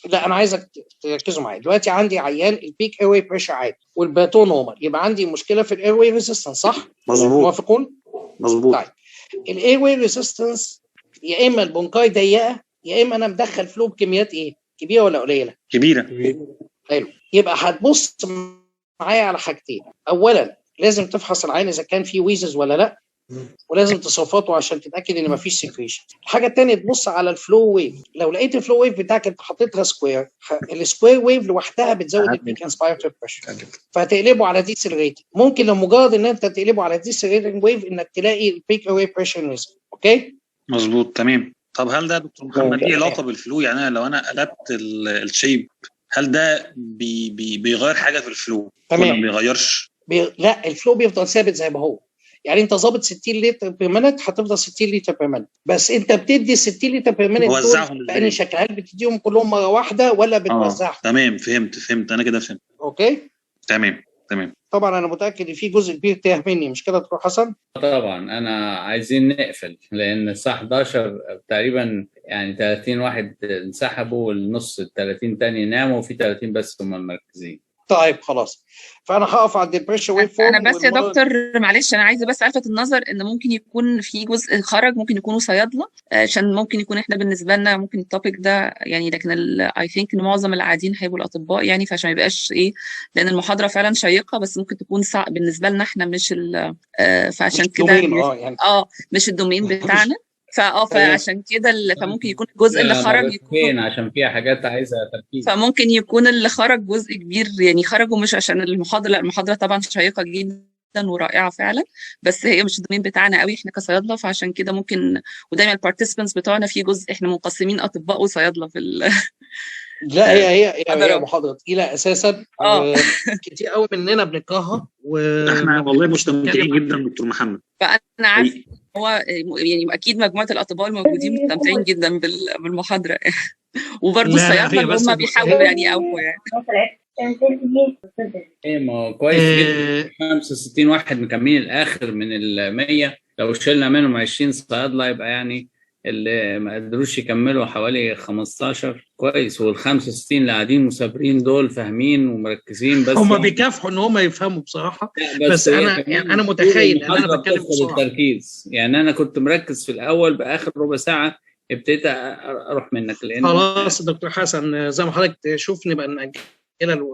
لا انا عايزك تركزوا معايا دلوقتي. عندي عيان البيك اير بريشر عالي والباتو نورمال، يبقى عندي مشكله في الاير واي ريزيستنس صح؟ مظبوط. موافقون؟ مظبوط. طيب الاير واي ريزيستنس يا اما البونكاي ضيقه يا اما انا مدخل فلو بكميات ايه؟ كبيره ولا قليله؟ كبيره. حلو. يبقى هتبص معايا على حاجتين. اولا لازم تفحص العين اذا كان فيه ويزز ولا لا، ولازم تصفاته عشان تتاكد ان مفيش سكريشن. الحاجه الثانيه تبص على الفلو ويف. لو لقيت الفلو ويف بتاعك انت حطيتها سكوير، السكوير ويف لوحدها بتزود البيك انسبيراتوري بريشر، فهتقلبه على ديسلريتنج. ممكن لو مجرد ان انت تقلبه على ديسلريتنج ويف انك تلاقي البيك اوي بريشر نزل. اوكي مظبوط تمام. طب هل ده يا دكتور محمد ليه علاقه بالفلو؟ يعني انا لو انا قلبت الشيب هل ده بيغير حاجه في الفلو؟ تمام. ولا ما بيغيرش؟ لا الفلو بيفضل ثابت زي ما هو. يعني انت ظابط 60 لتر بير مينت هتفضل 60 لتر بير مينت، بس انت بتدي 60 لتر بير مينت دول بأي شكل؟ هل بتديهم كلهم مره واحده ولا بتوزعهم؟ تمام فهمت انا كده فهمت. اوكي تمام. طبعا انا متاكد ان في جزء كبير تاه مني، مش كده دكتور حسن؟ طبعا انا عايزين نقفل لان الساعه 11 تقريبا، يعني 30 واحد انسحبوا والنص ال 30 تاني ناموا وفي 30 بس هم المركزين. طيب خلاص، فانا هقف عند البريشر ويف فورم. انا بس يا دكتور معلش انا عايزه بس الفت النظر ان ممكن يكون في جزء خرج، ممكن يكونوا صيادله، عشان ممكن يكون احنا بالنسبه لنا ممكن التوبيك ده يعني، لكن اي ثينك ان معظم اللي قاعدين هيبقوا الاطباء يعني، فعشان ما يبقاش ايه، لان المحاضره فعلا شيقه بس ممكن تكون صعب بالنسبه لنا احنا، مش فعشان كده يعني مش الدومين بتاعنا. فعشان كده فممكن يكون الجزء اللي خرج يكون عشان فيها حاجات عايزه تركيز، فممكن يكون اللي خرج جزء كبير يعني خرجوا مش عشان المحاضره، لا المحاضره طبعا شيقه جدا ورائعه فعلا، بس هي مش الدومين بتاعنا قوي احنا كصيادله، فعشان كده ممكن. ودايما البارتيسيبنتس بتوعنا في جزء احنا منقسمين اطباء وصيادله في لا هي محاضره تقيله اساسا. كتير قوي مننا بنكرهها احنا والله مستمتعين جدا دكتور محمد. فانا عارف هو يعني اكيد مجموعه الاطباء الموجودين مستمتعين جدا بالمحاضره وبرضه الصيادله اللي هم بيحاولوا يعني يقووا يعني. ايه ما هو كويس جدا. 65 واحد مكملين الاخر من ال 100، لو شلنا منهم 20 صيادله يبقى يعني اللي ما قدروش يكملوا حوالي 15. كويس. وال 65 اللي قاعدين مثابرين دول فاهمين ومركزين، بس هم بيكافحوا ان هم يفهموا بصراحه. بس انا متخيل ان انا بتكلم بصراحه التركيز. يعني انا كنت مركز في الاول، باخر ربع ساعه ابتديت اروح منك لان خلاص دكتور حسن زي ما حضرتك تشوف نبقى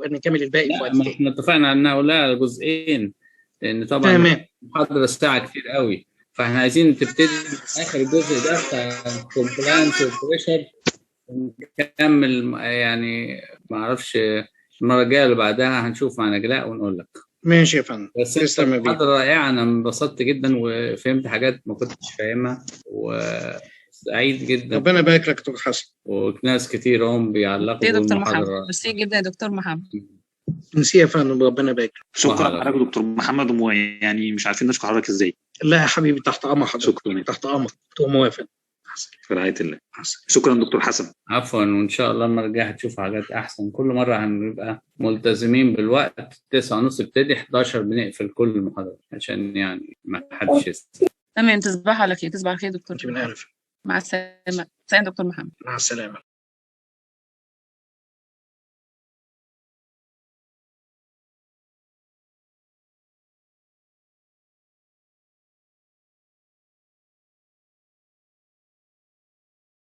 نكمل الباقي. لا ما احنا اتفقنا ان هؤلاء جزئين، لان طبعا المحاضره الساعه كتير قوي، فاحنا عايزين تبتدي اخر جزء ده كومبلاينس وبريشر ونكمل. يعني ما اعرفش المره الجايه اللي بعدها هنشوف مع نجلاء ونقول لك. ماشي يا فندم. بس محاضره رائعه، انا انبسطت جدا وفهمت حاجات ما كنتش فاهمها وسعيد جدا. ربنا يبارك لك دكتور حسن. وناس كتير هم بيعلقوا بالمحاضره. ميرسي جدا يا دكتور محمد. ميرسي يا فندم، ربنا يبارك. شكرا لحضرتك دكتور محمد، ويعني مش عارفين نشكر حضرتك ازاي. لا يا حبيبي تحت امر حضرتك. شكرا. تحت امر دكتور موافق. في رعايه الله. شكرا دكتور حسن. عفوا، وان شاء الله المره الجايه هتشوف حاجات احسن. كل مره هنبقى ملتزمين بالوقت. 9:30 ابتدي، 11 بنقفل كل المحاضرات عشان يعني ما حدش يستنى. تمام. تصبح على خير. تصبح على خير دكتور. انت من الف. مع السلامه. سلام دكتور محمد. مع السلامه.